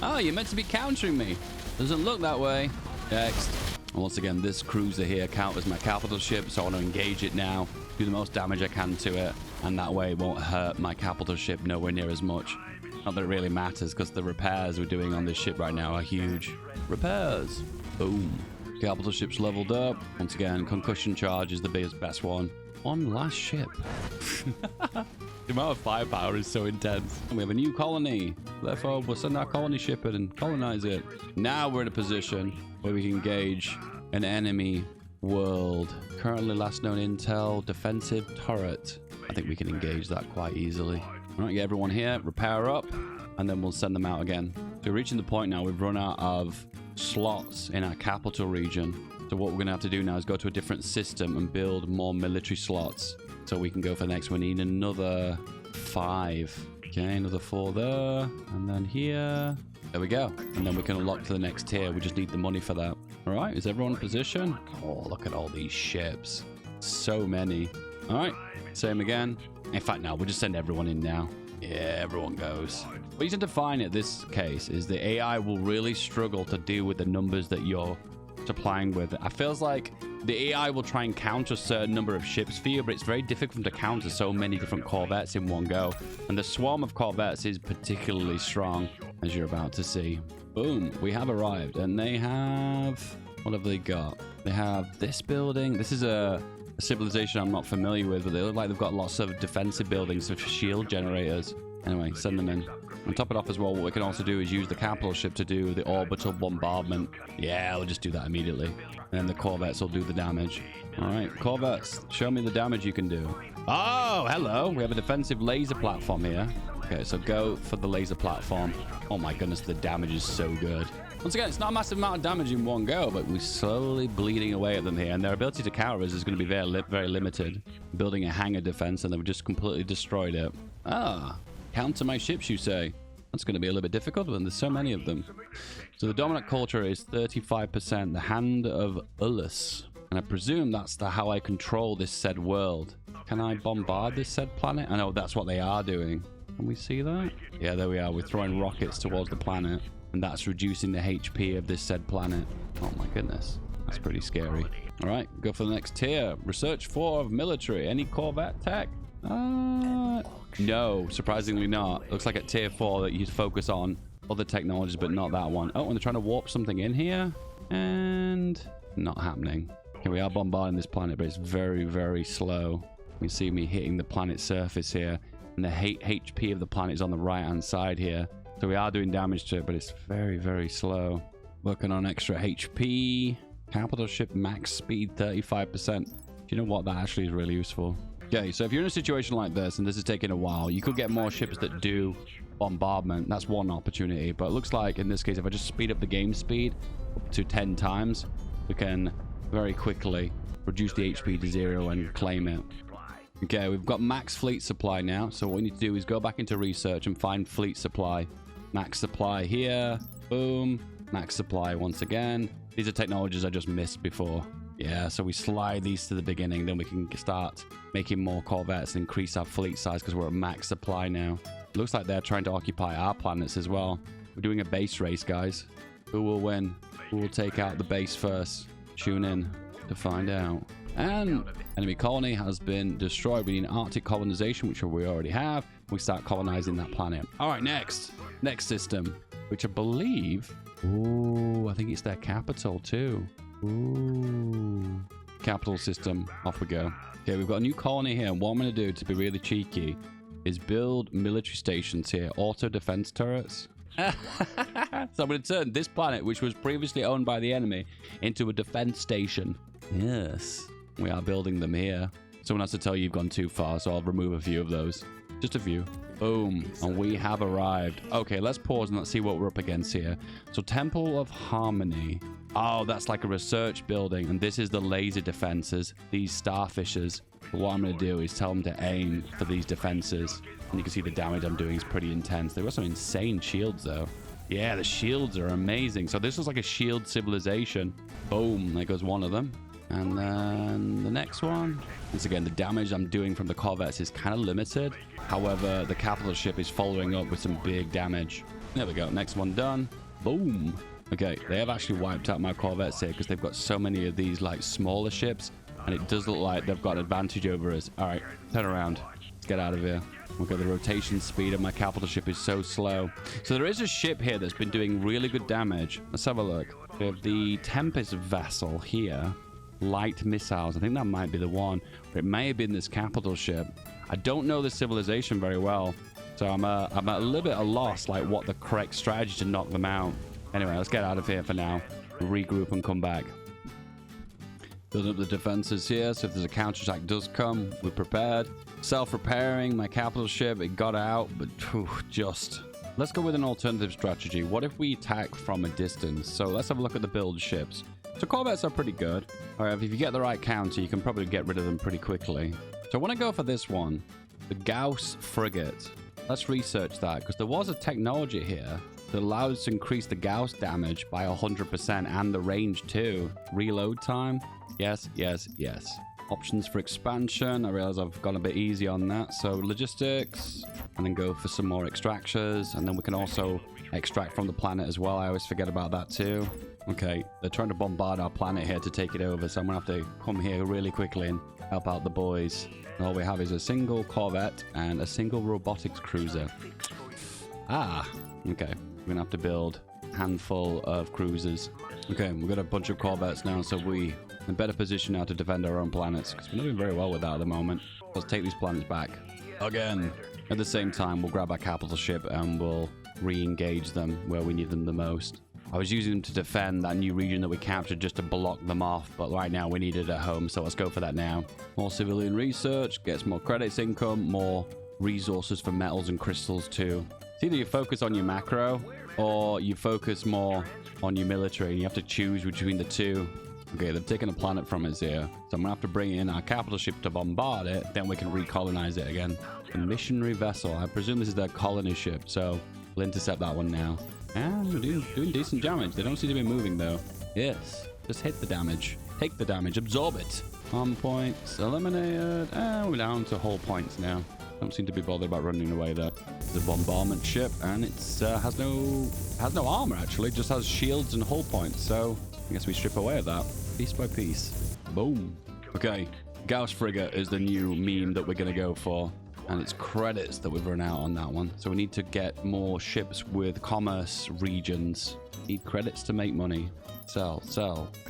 Oh, you're meant to be countering me. Doesn't look that way. Next. And once again, this cruiser here counts as my capital ship, so I want to engage it now, do the most damage I can to it, and that way it won't hurt my capital ship nowhere near as much. Not that it really matters, because the repairs we're doing on this ship right now are huge. Repairs. Boom. Capital ship's leveled up. Once again, concussion charge is the best one. One last ship. The amount of firepower is so intense. And we have a new colony. Therefore, we'll send our colony ship in and colonize it. Now we're in a position where we can engage an enemy world. Currently last known intel, defensive turret. I think we can engage that quite easily. All right, get everyone here, repair up, and then we'll send them out again. So we're reaching the point now we've run out of slots in our capital region. So what we're going to have to do now is go to a different system and build more military slots. So we can go for the next one. We need another 5. Okay, another 4 there. And then here. There we go. And then we can unlock to the next tier. We just need the money for that. All right, is everyone in position? Oh, look at all these ships. So many. All right, same again. In fact, no, we'll just send everyone in now. Yeah, everyone goes. What you tend to find in this case is the AI will really struggle to deal with the numbers that you're supplying with. It feels like the AI will try and count a certain number of ships for you, but it's very difficult to counter so many different Corvettes in one go. And the swarm of Corvettes is particularly strong, as you're about to see. Boom, we have arrived, and they have... What have they got? They have this building. This is a a civilization I'm not familiar with, but they look like they've got lots of defensive buildings for shield generators. Anyway, send them in. And top it off as well, what we can also do is use the capital ship to do the orbital bombardment. Yeah, we'll just do that immediately. And then the corvettes will do the damage. All right, corvettes, show me the damage you can do. Oh, hello. We have a defensive laser platform here. Okay, so go for the laser platform. Oh my goodness, the damage is so good. Once again, it's not a massive amount of damage in one go, but we're slowly bleeding away at them here. And their ability to counter us is going to be very limited. Building a hangar defense, and they've just completely destroyed it. Ah, counter my ships, you say? That's going to be a little bit difficult when there's so many of them. So the dominant culture is 35%, the Hand of Ullus. And I presume that's how I control this said world. Can I bombard this said planet? I know that's what they are doing. Can we see that? Yeah, there we are. We're throwing rockets towards the planet. And that's reducing the HP of this said planet. Oh my goodness. That's pretty scary. All right, go for the next tier. Research 4 of military. Any corvette tech? No, surprisingly not. Looks like at tier 4 that you focus on other technologies, but not that one. Oh, and they're trying to warp something in here. And not happening. Here we are bombarding this planet, but it's very slow. You can see me hitting the planet's surface here. And the HP of the planet is on the right-hand side here. So we are doing damage to it, but it's very slow. Working on extra HP. Capital ship max speed 35%. Do you know what? That actually is really useful. Okay, so if you're in a situation like this, and this is taking a while, you could get more ships that do bombardment. That's one opportunity. But it looks like, in this case, if I just speed up the game speed up to 10 times, we can very quickly reduce the HP to 0 and claim it. Okay, we've got max fleet supply now. So what we need to do is go back into research and find fleet supply. Max supply here. Boom. Max supply once again. These are technologies I just missed before. Yeah, so we slide these to the beginning. Then we can start making more corvettes and increase our fleet size because we're at max supply now. Looks like they're trying to occupy our planets as well. We're doing a base race, guys. Who will win? Who will take out the base first? Tune in to find out. And enemy colony has been destroyed. We need Arctic colonization, which we already have. We start colonizing that planet. All right, next system, which I believe, ooh, I think it's their capital too. Ooh, capital system. Off we go. Okay, we've got a new colony here. And what I'm going to do, to be really cheeky, is build military stations here. Auto defense turrets. So I'm going to turn this planet, which was previously owned by the enemy, into a defense station. Yes, we are building them here. Someone has to tell you you've gone too far, so I'll remove a few of those. Just a few. Boom. And we have arrived. Okay, let's pause and let's see what we're up against here. So Temple of Harmony. Oh, that's like a research building. And this is the laser defenses. These starfishers. But what I'm going to do is tell them to aim for these defenses. And you can see the damage I'm doing is pretty intense. They've got some insane shields, though. Yeah, the shields are amazing. So this is like a shield civilization. Boom. There goes one of them. And then the next one. Once again, the damage I'm doing from the corvettes is kind of limited. However, the capital ship is following up with some big damage. There we go. Next one done. Boom. Okay, they have actually wiped out my corvettes here because they've got so many of these like smaller ships. And it does look like they've got an advantage over us. All right, turn around. Let's get out of here. Okay, the rotation speed of my capital ship is so slow. So there is a ship here that's been doing really good damage. Let's have a look. We have the Tempest vessel here. Light missiles. I think that might be the one. But it may have been this capital ship. I don't know the civilization very well. So I'm at a little bit of loss, like what the correct strategy to knock them out. Anyway, let's get out of here for now. Regroup and come back. Building up the defenses here, so if there's a counterattack does come, we're prepared. Self-repairing, my capital ship, it got out, but just... Let's go with an alternative strategy. What if we attack from a distance? So let's have a look at the build ships. So corvettes are pretty good. However, if you get the right counter, you can probably get rid of them pretty quickly. So I want to go for this one, the Gauss frigate. Let's research that, because there was a technology here that allows us to increase the Gauss damage by 100% and the range too. Reload time. Yes. Options for expansion. I realize I've gone a bit easy on that. So logistics, and then go for some more extractors. And then we can also extract from the planet as well. I always forget about that too. Okay, they're trying to bombard our planet here to take it over. So I'm going to have to come here really quickly and help out the boys. And all we have is a single corvette and a single robotics cruiser. Ah, okay. We're going to have to build a handful of cruisers. Okay, we've got a bunch of corvettes now, so we in a better position now to defend our own planets, because we're not doing very well with that at the moment. Let's take these planets back. Again. At the same time, we'll grab our capital ship and we'll re-engage them where we need them the most. I was using them to defend that new region that we captured just to block them off, but right now we need it at home, so let's go for that now. More civilian research, gets more credits income, more resources for metals and crystals too. It's either you focus on your macro or you focus more on your military, and you have to choose between the two. Okay, they've taken a planet from us here, so I'm gonna have to bring in our capital ship to bombard it, then we can recolonize it again. A missionary vessel, I presume this is their colony ship, so we'll intercept that one now. And we're doing decent damage. They don't seem to be moving though. Yes, just hit the damage, take the damage, absorb it. Arm points eliminated, and we're down to hull points now. Don't seem to be bothered about running away there. It's a bombardment ship, and it's has no armor actually, just has shields and hull points. So I guess we strip away at that piece by piece. Boom. Okay, Gauss frigate is the new meme that we're gonna go for, and it's credits that we've run out on that one. So we need to get more ships with commerce regions. Need credits to make money. Sell,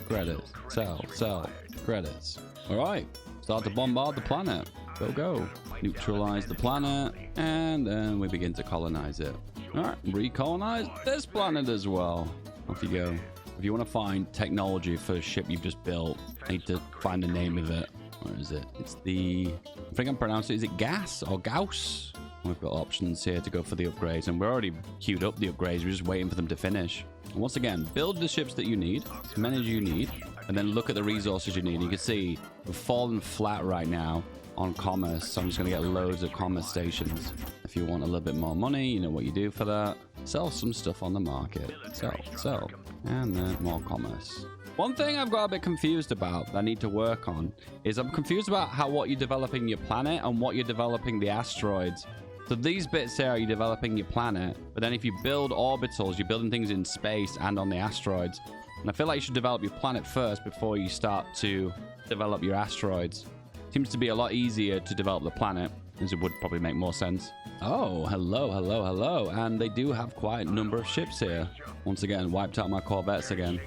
credits, sell, credits. All right, start to bombard the planet. Go. Neutralize the planet, and then we begin to colonize it. All right, recolonize this planet as well. Off you go. If you want to find technology for a ship you've just built, I need to find the name of it. Where is it? It's the... I think I'm pronouncing it. Is it Gas or Gauss? We've got options here to go for the upgrades, and we're already queued up the upgrades. We're just waiting for them to finish. And once again, build the ships that you need, as many as you need, and then look at the resources you need. And you can see we've fallen flat right now on commerce, so I'm just going to get loads of commerce stations. If you want a little bit more money, you know what you do for that. Sell some stuff on the market. Sell. And then more commerce. One thing I've got a bit confused about that I need to work on is I'm confused about what you're developing your planet and what you're developing the asteroids. So these bits here are you developing your planet, but then if you build orbitals, you're building things in space and on the asteroids. And I feel like you should develop your planet first before you start to develop your asteroids. Seems to be a lot easier to develop the planet, as it would probably make more sense. Oh, hello. And they do have quite a number of ships here. Once again, wiped out my corvettes again.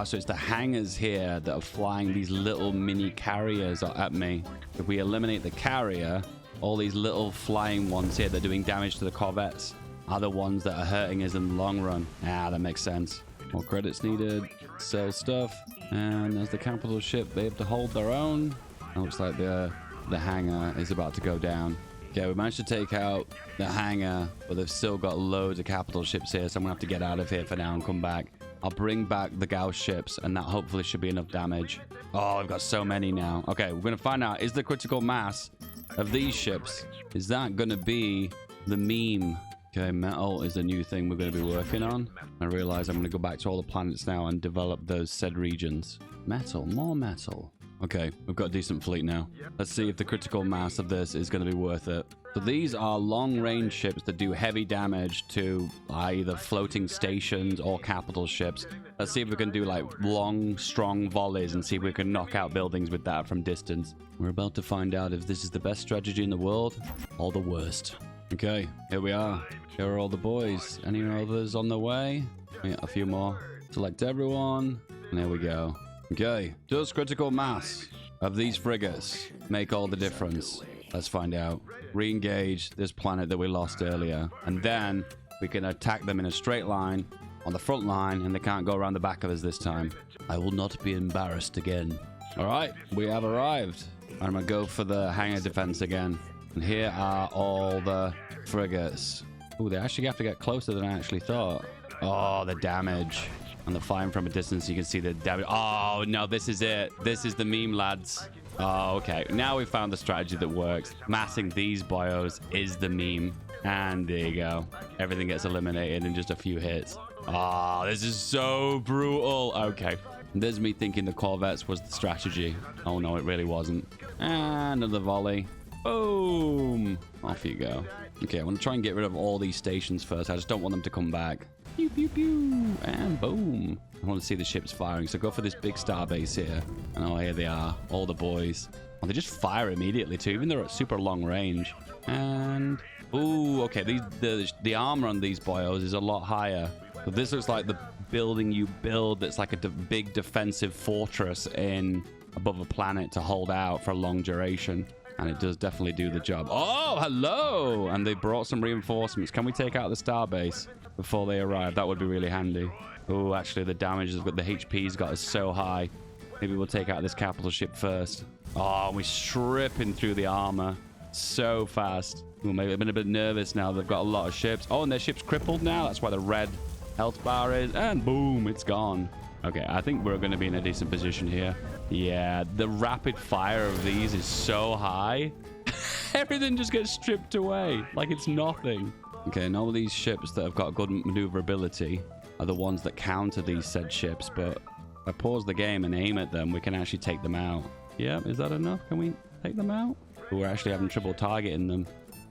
So it's the hangars here that are flying these little mini carriers at me. If we eliminate the carrier, all these little flying ones here that are doing damage to the corvettes are the ones that are hurting us in the long run. That makes sense. More credits needed. Sell stuff. And there's the capital ship. They have to hold their own. It looks like the hangar is about to go down. Okay, we managed to take out the hangar, but they've still got loads of capital ships here, so I'm gonna have to get out of here for now and come back. I'll bring back the Gauss ships, and that hopefully should be enough damage. Oh, I've got so many now. Okay, we're gonna find out, is the critical mass of these ships, is that gonna be the meme? Okay, metal is a new thing we're gonna be working on. I realize I'm gonna go back to all the planets now and develop those said regions. Metal, more metal. Okay, we've got a decent fleet now. Let's see if the critical mass of this is going to be worth it. So these are long-range ships that do heavy damage to either floating stations or capital ships. Let's see if we can do like long, strong volleys and see if we can knock out buildings with that from distance. We're about to find out if this is the best strategy in the world or the worst. Okay, here we are. Here are all the boys. Any others on the way? Yeah, a few more. Select everyone. And there we go. Okay, does critical mass of these frigates make all the difference? Let's find out. Re-engage this planet that we lost earlier, and then we can attack them in a straight line on the front line, and they can't go around the back of us this time. I will not be embarrassed again. All right, we have arrived. I'm gonna go for the hangar defense again, and here are all the frigates. Oh, they actually have to get closer than I actually thought. Oh, the damage. And the flying from a distance, you can see the damage. Oh, no, this is it. This is the meme, lads. Oh, okay. Now we found the strategy that works. Massing these bios is the meme. And there you go. Everything gets eliminated in just a few hits. Oh, this is so brutal. Okay. There's me thinking the corvettes was the strategy. Oh, no, it really wasn't. And another volley. Boom. Off you go. Okay, I want to try and get rid of all these stations first. I just don't want them to come back. Pew, pew, pew. And boom. I want to see the ships firing, so go for this big star base here. And oh, here they are, all the boys. Oh, they just fire immediately too, even though they're at super long range. And ooh, okay, the armor on these boyos is a lot higher. So this looks like the building you build that's like a big defensive fortress in above a planet to hold out for a long duration. And it does definitely do the job. Oh, hello! And they brought some reinforcements. Can we take out the starbase before they arrive? That would be really handy. Oh, actually, the damage has got, the HP's got is so high. Maybe we'll take out this capital ship first. Oh, we're stripping through the armor so fast. Ooh, maybe I've been a bit nervous now. They've got a lot of ships. Oh, and their ship's crippled now. That's why the red health bar is. And boom, it's gone. Okay, I think we're going to be in a decent position here. Yeah, the rapid fire of these is so high. Everything just gets stripped away like it's nothing. Okay, and all of these ships that have got good maneuverability are the ones that counter these said ships. But if I pause the game and aim at them, we can actually take them out. Yeah, is that enough? Can we take them out? We're actually having trouble targeting them.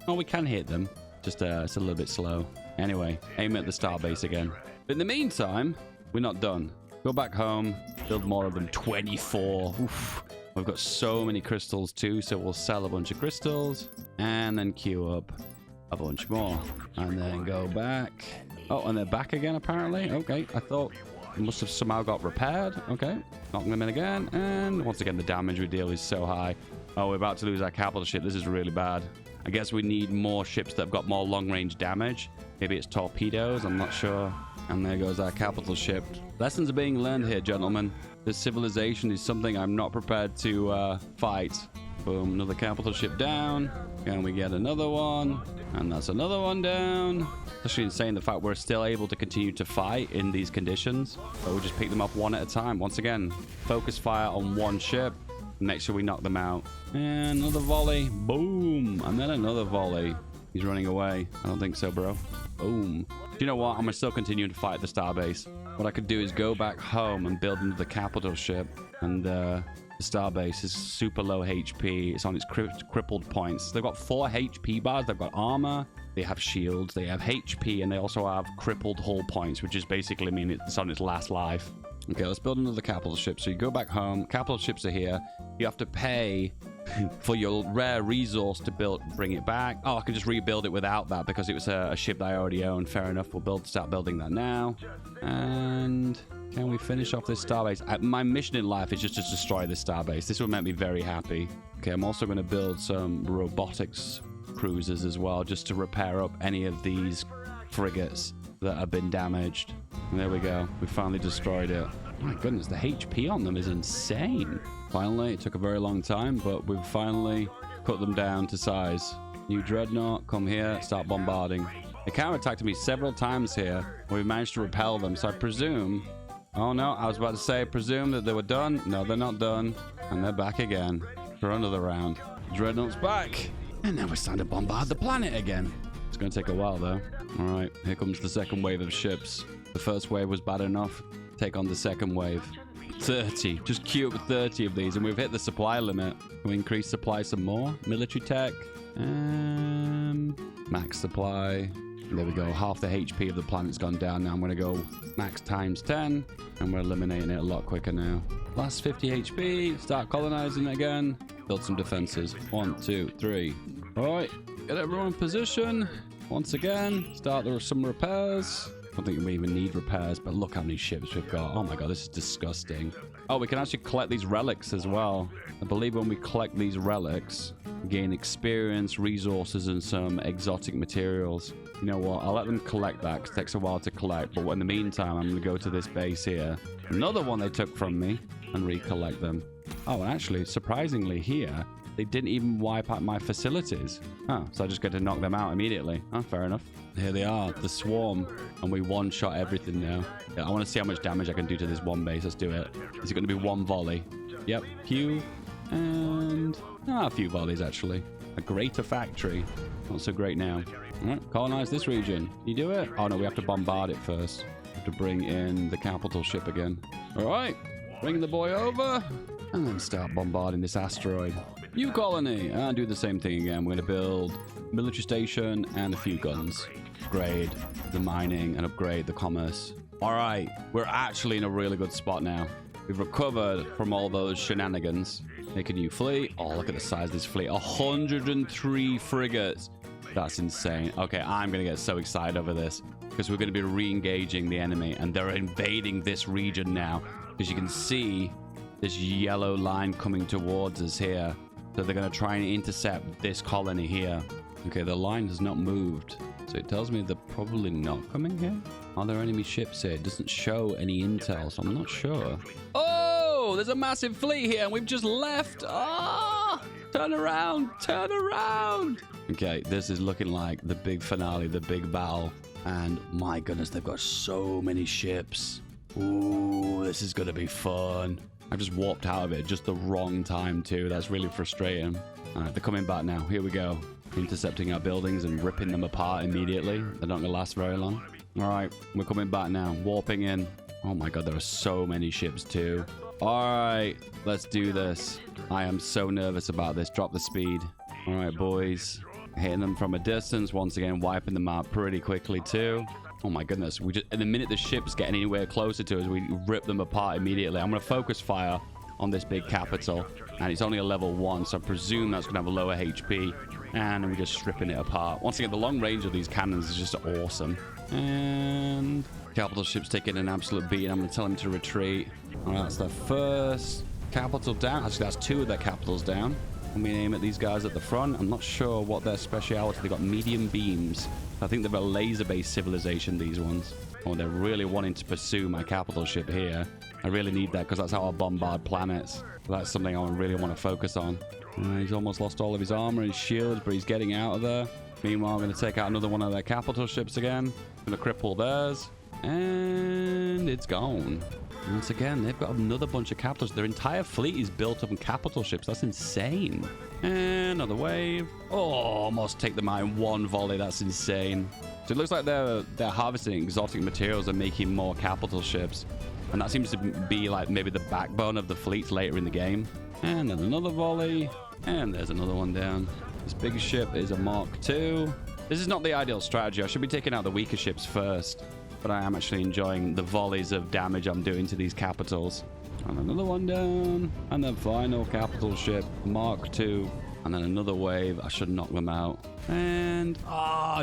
Oh, we can hit them. Just it's a little bit slow. Anyway, aim at the starbase again. But in the meantime, we're not done. Go back home, build more of them. 24. Oof. We've got so many crystals too, so we'll sell a bunch of crystals and then queue up a bunch more. And then go back. Oh, and they're back again apparently. Okay, I thought it must have somehow got repaired. Okay, knocking them in again. And once again, the damage we deal is so high. Oh, we're about to lose our capital ship. This is really bad. I guess we need more ships that have got more long-range damage. Maybe it's torpedoes, I'm not sure. And there goes our capital ship. Lessons are being learned here, gentlemen. This civilization is something I'm not prepared to fight. Boom, another capital ship down. Can we get another one? And that's another one down. It's actually insane the fact we're still able to continue to fight in these conditions. But we'll just pick them up one at a time. Once again, focus fire on one ship. Make sure we knock them out. And another volley. Boom. And then another volley. He's running away. I don't think so, bro. Boom. Do you know what? I'm going to still continue to fight the starbase. What I could do is go back home and build into the capital ship. And the starbase is super low HP. It's on its crippled points. They've got 4 HP bars. They've got armor. They have shields. They have HP. And they also have crippled hull points, which is basically mean it's on its last life. Okay, let's build another capital ship. So you go back home. Capital ships are here. You have to pay for your rare resource to bring it back. Oh, I can just rebuild it without that because it was a ship that I already own. Fair enough. We'll start building that now. And can we finish off this starbase? My mission in life is just to destroy this starbase. This would make me very happy. Okay, I'm also going to build some robotics cruisers as well, just to repair up any of these frigates that have been damaged. And there we go. We finally destroyed it. Oh my goodness, the HP on them is insane. Finally, it took a very long time, but we've finally cut them down to size. New dreadnought, come here, start bombarding. They counterattacked me several times here. We've managed to repel them, so I presume... Oh no, I was about to say, presume that they were done. No, they're not done. And they're back again for another round. Dreadnought's back. And now we're starting to bombard the planet again. It's going to take a while, though. All right, here comes the second wave of ships. The first wave was bad enough. Take on the second wave. 30. Just queue up 30 of these, and we've hit the supply limit. Can we increase supply some more? Military tech. Max supply. There we go. Half the HP of the planet's gone down. Now I'm going to go max times 10, and we're eliminating it a lot quicker now. Last 50 HP. Start colonizing again. Build some defenses. 1, 2, 3. All right. Get everyone in position. Once again, start some repairs. I don't think we even need repairs, but look how many ships we've got. Oh my god, this is disgusting. Oh, we can actually collect these relics as well. I believe when we collect these relics, we gain experience, resources, and some exotic materials. You know what? I'll let them collect that because it takes a while to collect. But in the meantime, I'm going to go to this base here. Another one they took from me and recollect them. Oh, and actually, surprisingly here, they didn't even wipe out my facilities. Oh, so I just get to knock them out immediately. Oh, fair enough. Here they are, the swarm. And we one-shot everything now. Yeah, I want to see how much damage I can do to this one base. Let's do it. Is it going to be one volley? Yep. Q. And... a few volleys, actually. A greater factory. Not so great now. All right, colonize this region. Can you do it? Oh, no, we have to bombard it first. We have to bring in the capital ship again. All right. Bring the boy over. And then start bombarding this asteroid. New colony. And do the same thing again. We're going to build a military station and a few guns. Upgrade the mining and upgrade the commerce. All right. We're actually in a really good spot now. We've recovered from all those shenanigans. Make a new fleet. Oh, look at the size of this fleet. 103 frigates. That's insane. Okay, I'm going to get so excited over this because we're going to be re-engaging the enemy and they're invading this region now. As you can see, this yellow line coming towards us here. So they're going to try and intercept this colony here. Okay, the line has not moved. So it tells me they're probably not coming here. Are there enemy ships here? It doesn't show any intel, so I'm not sure. Oh, there's a massive fleet here and we've just left. Ah! Turn around, turn around. Okay, this is looking like the big finale, the big battle. And my goodness, they've got so many ships. Ooh, this is going to be fun. I've just warped out of it just the wrong time too. That's really frustrating. All right, they're coming back now. Here we go. Intercepting our buildings and ripping them apart immediately. They're not going to last very long. All right, we're coming back now. Warping in. Oh my god, there are so many ships too. All right, let's do this. I am so nervous about this. Drop the speed. All right, boys. Hitting them from a distance. Once again, wiping them out pretty quickly too. Oh my goodness. We just, in the minute the ship's getting anywhere closer to us, we rip them apart immediately. I'm going to focus fire on this big capital. And it's only a level 1, so I presume that's going to have a lower HP. And we're just stripping it apart. Once again, the long range of these cannons is just awesome. And capital ship's taking an absolute beating. I'm going to tell him to retreat. All right, that's the first capital down. Actually, that's 2 of their capitals down. Let me aim at these guys at the front. I'm not sure what their speciality. They've got medium beams. I think they're a laser-based civilization, these ones. Oh, they're really wanting to pursue my capital ship here. I really need that because that's how I bombard planets. That's something I really want to focus on. He's almost lost all of his armor and shields, but he's getting out of there. Meanwhile, I'm going to take out another one of their capital ships again. I'm going to cripple theirs. And it's gone. Once again, they've got another bunch of capitals. Their entire fleet is built up on capital ships. That's insane. And another wave. Oh, almost take them out in one volley. That's insane. So it looks like they're harvesting exotic materials and making more capital ships. And that seems to be like maybe the backbone of the fleet later in the game. And then another volley. And there's another one down. This big ship is a Mark II. This is not the ideal strategy. I should be taking out the weaker ships first. But I am actually enjoying the volleys of damage I'm doing to these capitals. And another one down. And the final capital ship, Mark II. And then another wave. I should knock them out. And,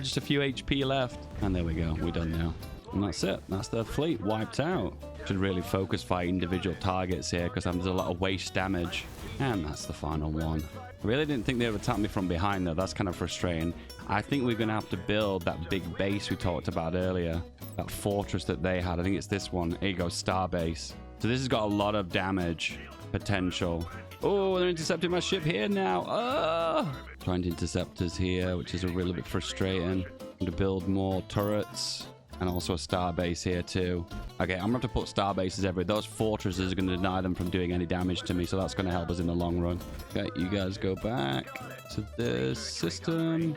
just a few HP left. And there we go. We're done now. And that's it. That's their fleet wiped out. Should really focus fight individual targets here because there's a lot of waste damage. And that's the final one. I really didn't think they would attack me from behind though. That's kind of frustrating. I think we're going to have to build that big base we talked about earlier. That fortress that they had. I think it's this one. Here you go, Starbase. So this has got a lot of damage potential. Oh, they're intercepting my ship here now. Trying to intercept us here, which is a little bit frustrating. I'm going to build more turrets. And also a starbase here too. Okay, I'm going to have to put starbases everywhere. Those fortresses are going to deny them from doing any damage to me. So that's going to help us in the long run. Okay, you guys go back to this system.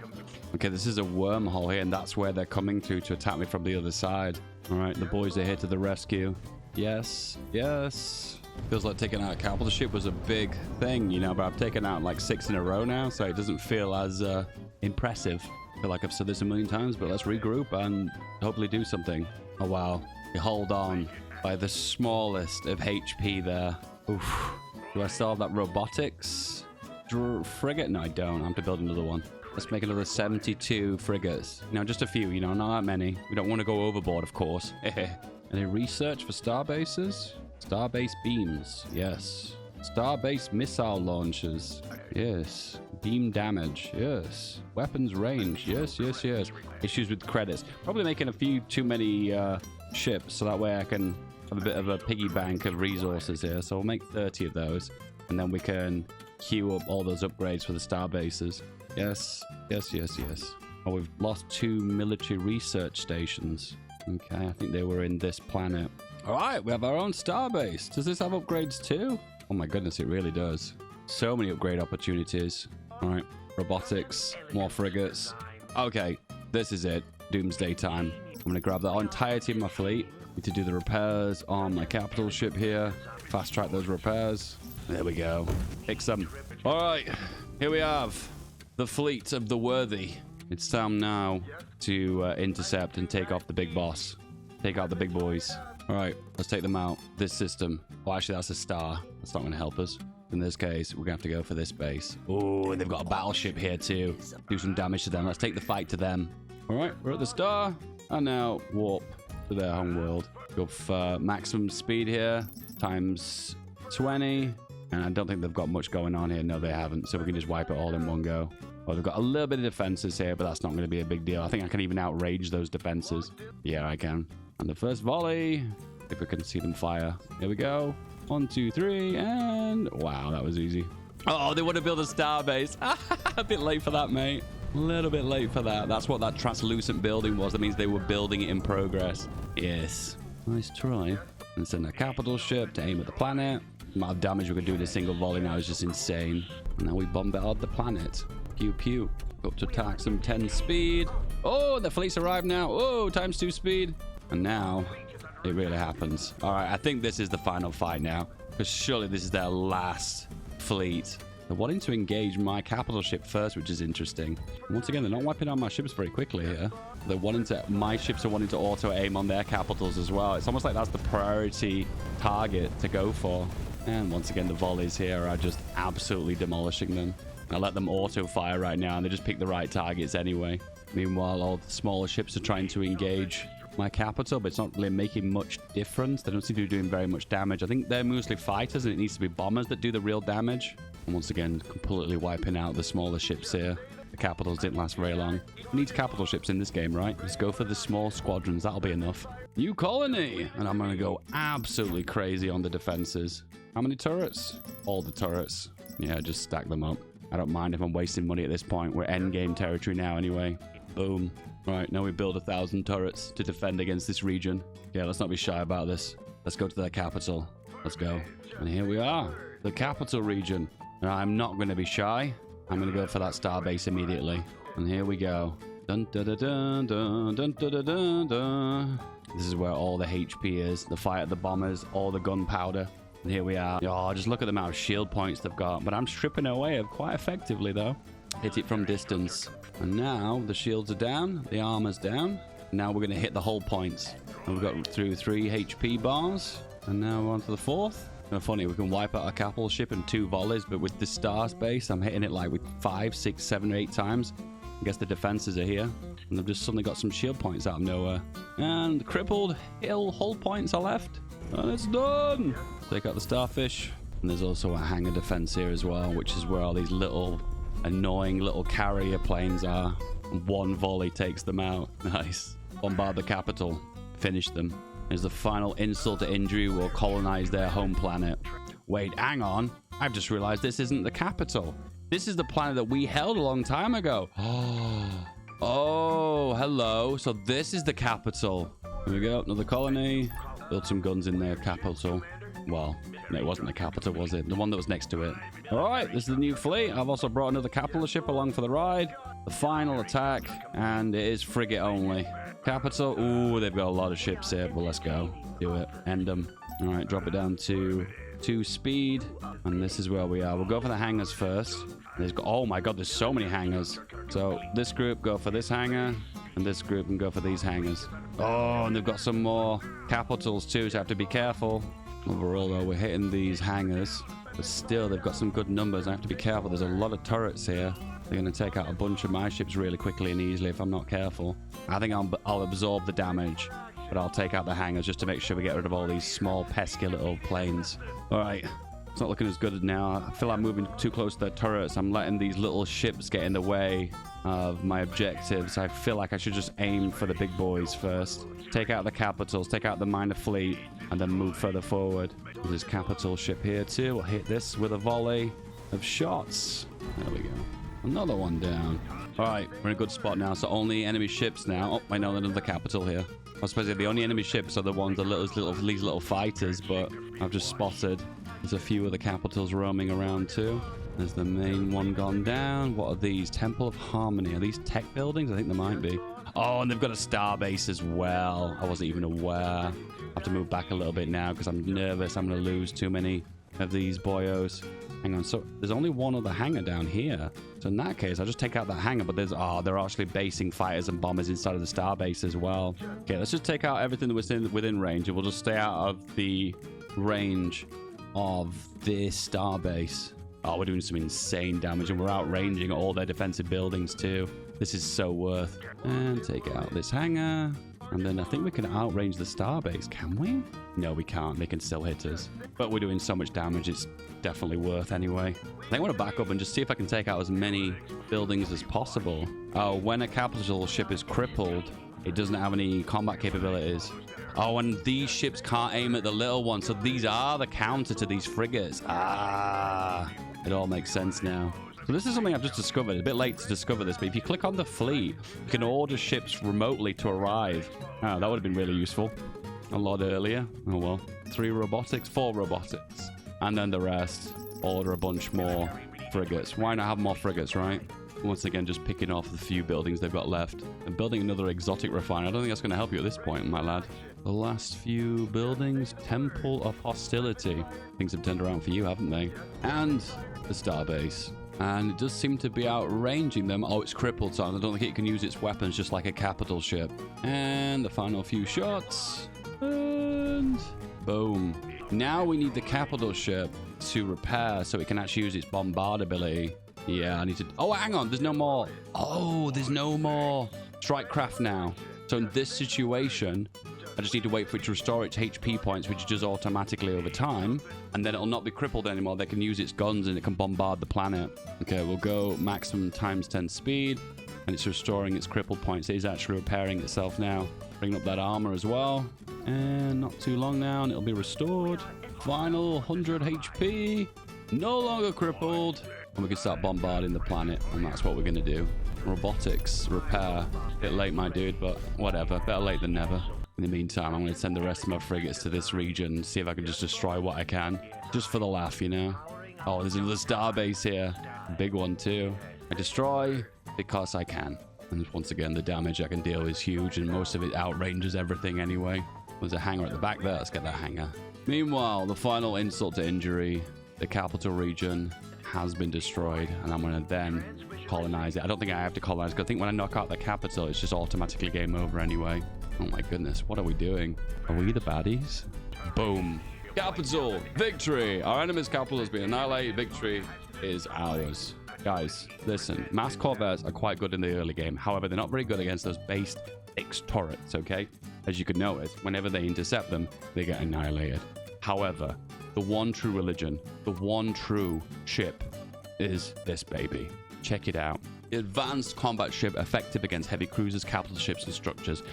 Okay, this is a wormhole here. And that's where they're coming through to attack me from the other side. All right, the boys are here to the rescue. Yes, yes. Feels like taking out a capital ship was a big thing, you know. But I've taken out like 6 in a row now. So it doesn't feel as impressive. I feel like I've said this a million times, but let's regroup and hopefully do something. Oh, wow. You hold on by the smallest of HP there. Oof. Do I still have that robotics frigate? No, I don't. I have to build another one. Let's make another 72 frigates. Now, just a few, you know, not that many. We don't want to go overboard, of course. Any research for starbases? Starbase beams. Yes. Starbase missile launchers. Yes. Beam damage. Yes. Weapons range. Yes, yes, yes. Issues with credits. Probably making a few too many ships, so that way I can have a bit of a piggy bank of resources here. So we'll make 30 of those, and then we can queue up all those upgrades for the star bases. Yes, yes, yes, yes. Oh, we've lost 2 military research stations. Okay, I think they were in this planet. All right, we have our own star base. Does this have upgrades too? Oh my goodness, it really does. So many upgrade opportunities. All right, robotics, more frigates. Okay, this is it. Doomsday time. I'm going to grab the entirety of my fleet. Need to do the repairs on my capital ship here. Fast track those repairs. There we go. Fix them. All right, here we have the fleet of the worthy. It's time now to intercept and take off the big boss. Take out the big boys. All right, let's take them out. This system. Oh, actually, that's a star. That's not going to help us. In this case, we're going to have to go for this base. Oh, they've got a battleship here too. Do some damage to them. Let's take the fight to them. All right, we're at the star. And now warp to their home world. Go for maximum speed here. Times 20. And I don't think they've got much going on here. No, they haven't. So we can just wipe it all in one go. Well, they've got a little bit of defenses here, but that's not going to be a big deal. I think I can even outrage those defenses. Yeah, I can. And the first volley, if we can see them fire. Here we go. 1, 2, 3, and wow, that was easy. Oh, they want to build a star base. A bit late for that, mate. A little bit late for that. That's what that translucent building was. That means they were building it in progress. Yes. Nice try. And send a capital ship to aim at the planet. The amount of damage we could do in a single volley now is just insane. And now we bombard the planet. Pew pew. Go up to attack some 10 speed. Oh, the fleet's arrived now. Oh, times 2 speed. And now it really happens. All right, I think this is the final fight now. Because surely this is their last fleet. They're wanting to engage my capital ship first, which is interesting. And once again, they're not wiping out my ships very quickly here. My ships are wanting to auto aim on their capitals as well. It's almost like that's the priority target to go for. And once again, the volleys here are just absolutely demolishing them. I let them auto fire right now, and they just pick the right targets anyway. Meanwhile, all the smaller ships are trying to engage my capital, but it's not really making much difference. They don't seem to be doing very much damage. I think they're mostly fighters, and it needs to be bombers that do the real damage. And once again, completely wiping out the smaller ships here. The capitals didn't last very long. We need capital ships in this game, right? Let's go for the small squadrons. That'll be enough. New colony! And I'm going to go absolutely crazy on the defenses. How many turrets? All the turrets. Yeah, just stack them up. I don't mind if I'm wasting money at this point. We're endgame territory now anyway. Boom. Right, now we build 1,000 turrets to defend against this region. Yeah, let's not be shy about this. Let's go to their capital. Let's go. And here we are. The capital region. And I'm not going to be shy. I'm going to go for that star base immediately. And here we go. Dun, dun, dun, dun, dun, dun, dun, dun, dun. This is where all the HP is. The fire at the bombers, all the gunpowder. And here we are. Oh, just look at the amount of shield points they've got. But I'm stripping away quite effectively, though. Hit it from distance. And now the shields are down. The armor's down. Now we're going to hit the hull points. And we've got through 3 HP bars. And now we're on to the 4th. And funny, we can wipe out a capital ship in 2 volleys. But with the star base, I'm hitting it like with 5, 6, 7, 8 times. I guess the defenses are here. And they've just suddenly got some shield points out of nowhere. And the crippled hull points are left. And it's done. Take out the starfish. And there's also a hangar defense here as well, which is where all these little annoying little carrier planes are. One volley takes them out. Nice. Bombard the capital. Finish them. As the final insult to injury will colonize their home planet. Wait, hang on. I've just realized this isn't the capital. This is the planet that we held a long time ago. Oh, hello. So this is the capital. Here we go. Another colony. Build some guns in their capital. Well, no, it wasn't the capital, was it? The one that was next to it. All right, this is the new fleet. I've also brought another capital ship along for the ride. The final attack, and it is frigate only. Capital. Ooh, they've got a lot of ships here, but let's go. Do it. End them. All right, drop it down to 2 speed. And this is where we are. We'll go for the hangars first. Oh my god, there's so many hangars. So this group go for this hangar, and this group can go for these hangars. Oh, and they've got some more capitals too, so I have to be careful. Overall, though, we're hitting these hangars, but still, they've got some good numbers. I have to be careful. There's a lot of turrets here. They're going to take out a bunch of my ships really quickly and easily if I'm not careful. I think I'll absorb the damage, but I'll take out the hangars just to make sure we get rid of all these small, pesky little planes. All right. It's not looking as good now. I feel like I'm moving too close to the turrets. I'm letting these little ships get in the way of my objectives. I feel like I should just aim for the big boys first. Take out the capitals, take out the minor fleet, and then move further forward. There's this capital ship here too. We'll hit this with a volley of shots. There we go. Another one down. All right, we're in a good spot now. So only enemy ships now. Oh, I know another capital here. I suppose the only enemy ships are the ones, these little fighters, but I've just spotted there's a few of the capitals roaming around too. There's the main one gone down. What are these? Temple of Harmony. Are these tech buildings? I think they might be. Oh, and they've got a star base as well. I wasn't even aware. I have to move back a little bit now because I'm nervous. I'm going to lose too many of these boyos. Hang on. So there's only one other hangar down here. So in that case, I'll just take out that hangar. But they're actually basing fighters and bombers inside of the star base as well. Okay, let's just take out everything that was within range. And we'll just stay out of the range of this starbase. Oh, we're doing some insane damage, and we're outranging all their defensive buildings too. This is so worth. And take out this hangar. And then I think we can outrange the starbase. Can we? No, we can't. They can still hit us. But we're doing so much damage, it's definitely worth anyway. I think I want to back up and just see if I can take out as many buildings as possible. Oh, when a capital ship is crippled, it doesn't have any combat capabilities. Oh, and these ships can't aim at the little ones, so these are the counter to these frigates. Ah, it all makes sense now. So this is something I've just discovered. A bit late to discover this, but if you click on the fleet, you can order ships remotely to arrive. Oh, that would have been really useful a lot earlier. Oh, well. 4 robotics. And then the rest, order a bunch more frigates. Why not have more frigates, right? Once again, just picking off the few buildings they've got left. And building another exotic refiner. I don't think that's going to help you at this point, my lad. The last few buildings. Temple of Hostility. Things have turned around for you, haven't they? And the starbase. And it does seem to be outranging them. Oh, it's crippled, so I don't think it can use its weapons just like a capital ship. And the final few shots. And boom. Now we need the capital ship to repair so it can actually use its bombard ability. Yeah, I need to... Oh, hang on. There's no more. Oh, there's no more strike craft now. So in this situation, I just need to wait for it to restore its HP points, which it does automatically over time. And then it'll not be crippled anymore. They can use its guns and it can bombard the planet. Okay, we'll go maximum times 10 speed. And it's restoring its crippled points. It is actually repairing itself now. Bringing up that armor as well. And not too long now, and it'll be restored. Final 100 HP. No longer crippled. And we can start bombarding the planet. And that's what we're going to do. Robotics, repair. Bit late, my dude, but whatever. Better late than never. In the meantime, I'm going to send the rest of my frigates to this region. See if I can just destroy what I can. Just for the laugh, you know. Oh, there's another starbase here. A big one, too. I destroy because I can. And once again, the damage I can deal is huge. And most of it outranges everything anyway. There's a hangar at the back there. Let's get that hangar. Meanwhile, the final insult to injury. The capital region has been destroyed. And I'm going to then colonize it. I don't think I have to colonize because I think when I knock out the capital, it's just automatically game over anyway. Oh my goodness, what are we doing? Are we the baddies? Boom. Capital, victory. Our enemy's capital has been annihilated. Victory is ours. Guys, listen, mass corvettes are quite good in the early game. However, they're not very good against those base X turrets, okay? As you can notice, whenever they intercept them, they get annihilated. However, the one true religion, the one true ship is this baby. Check it out. Advanced combat ship effective against heavy cruisers, capital ships, and structures.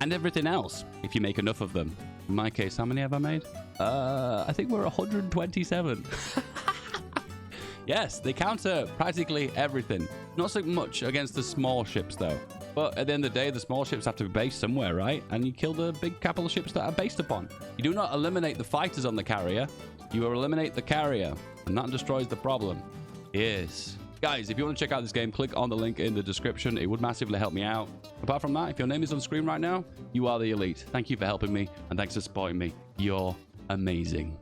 And everything else, if you make enough of them. In my case, how many have I made? I think we're 127. Yes, they counter practically everything. Not so much against the small ships, though. But at the end of the day, the small ships have to be based somewhere, right? And you kill the big capital ships that are based upon. You do not eliminate the fighters on the carrier. You eliminate the carrier. And that destroys the problem. Yes. Guys, if you want to check out this game, click on the link in the description. It would massively help me out. Apart from that, if your name is on screen right now, you are the elite. Thank you for helping me, and thanks for supporting me. You're amazing.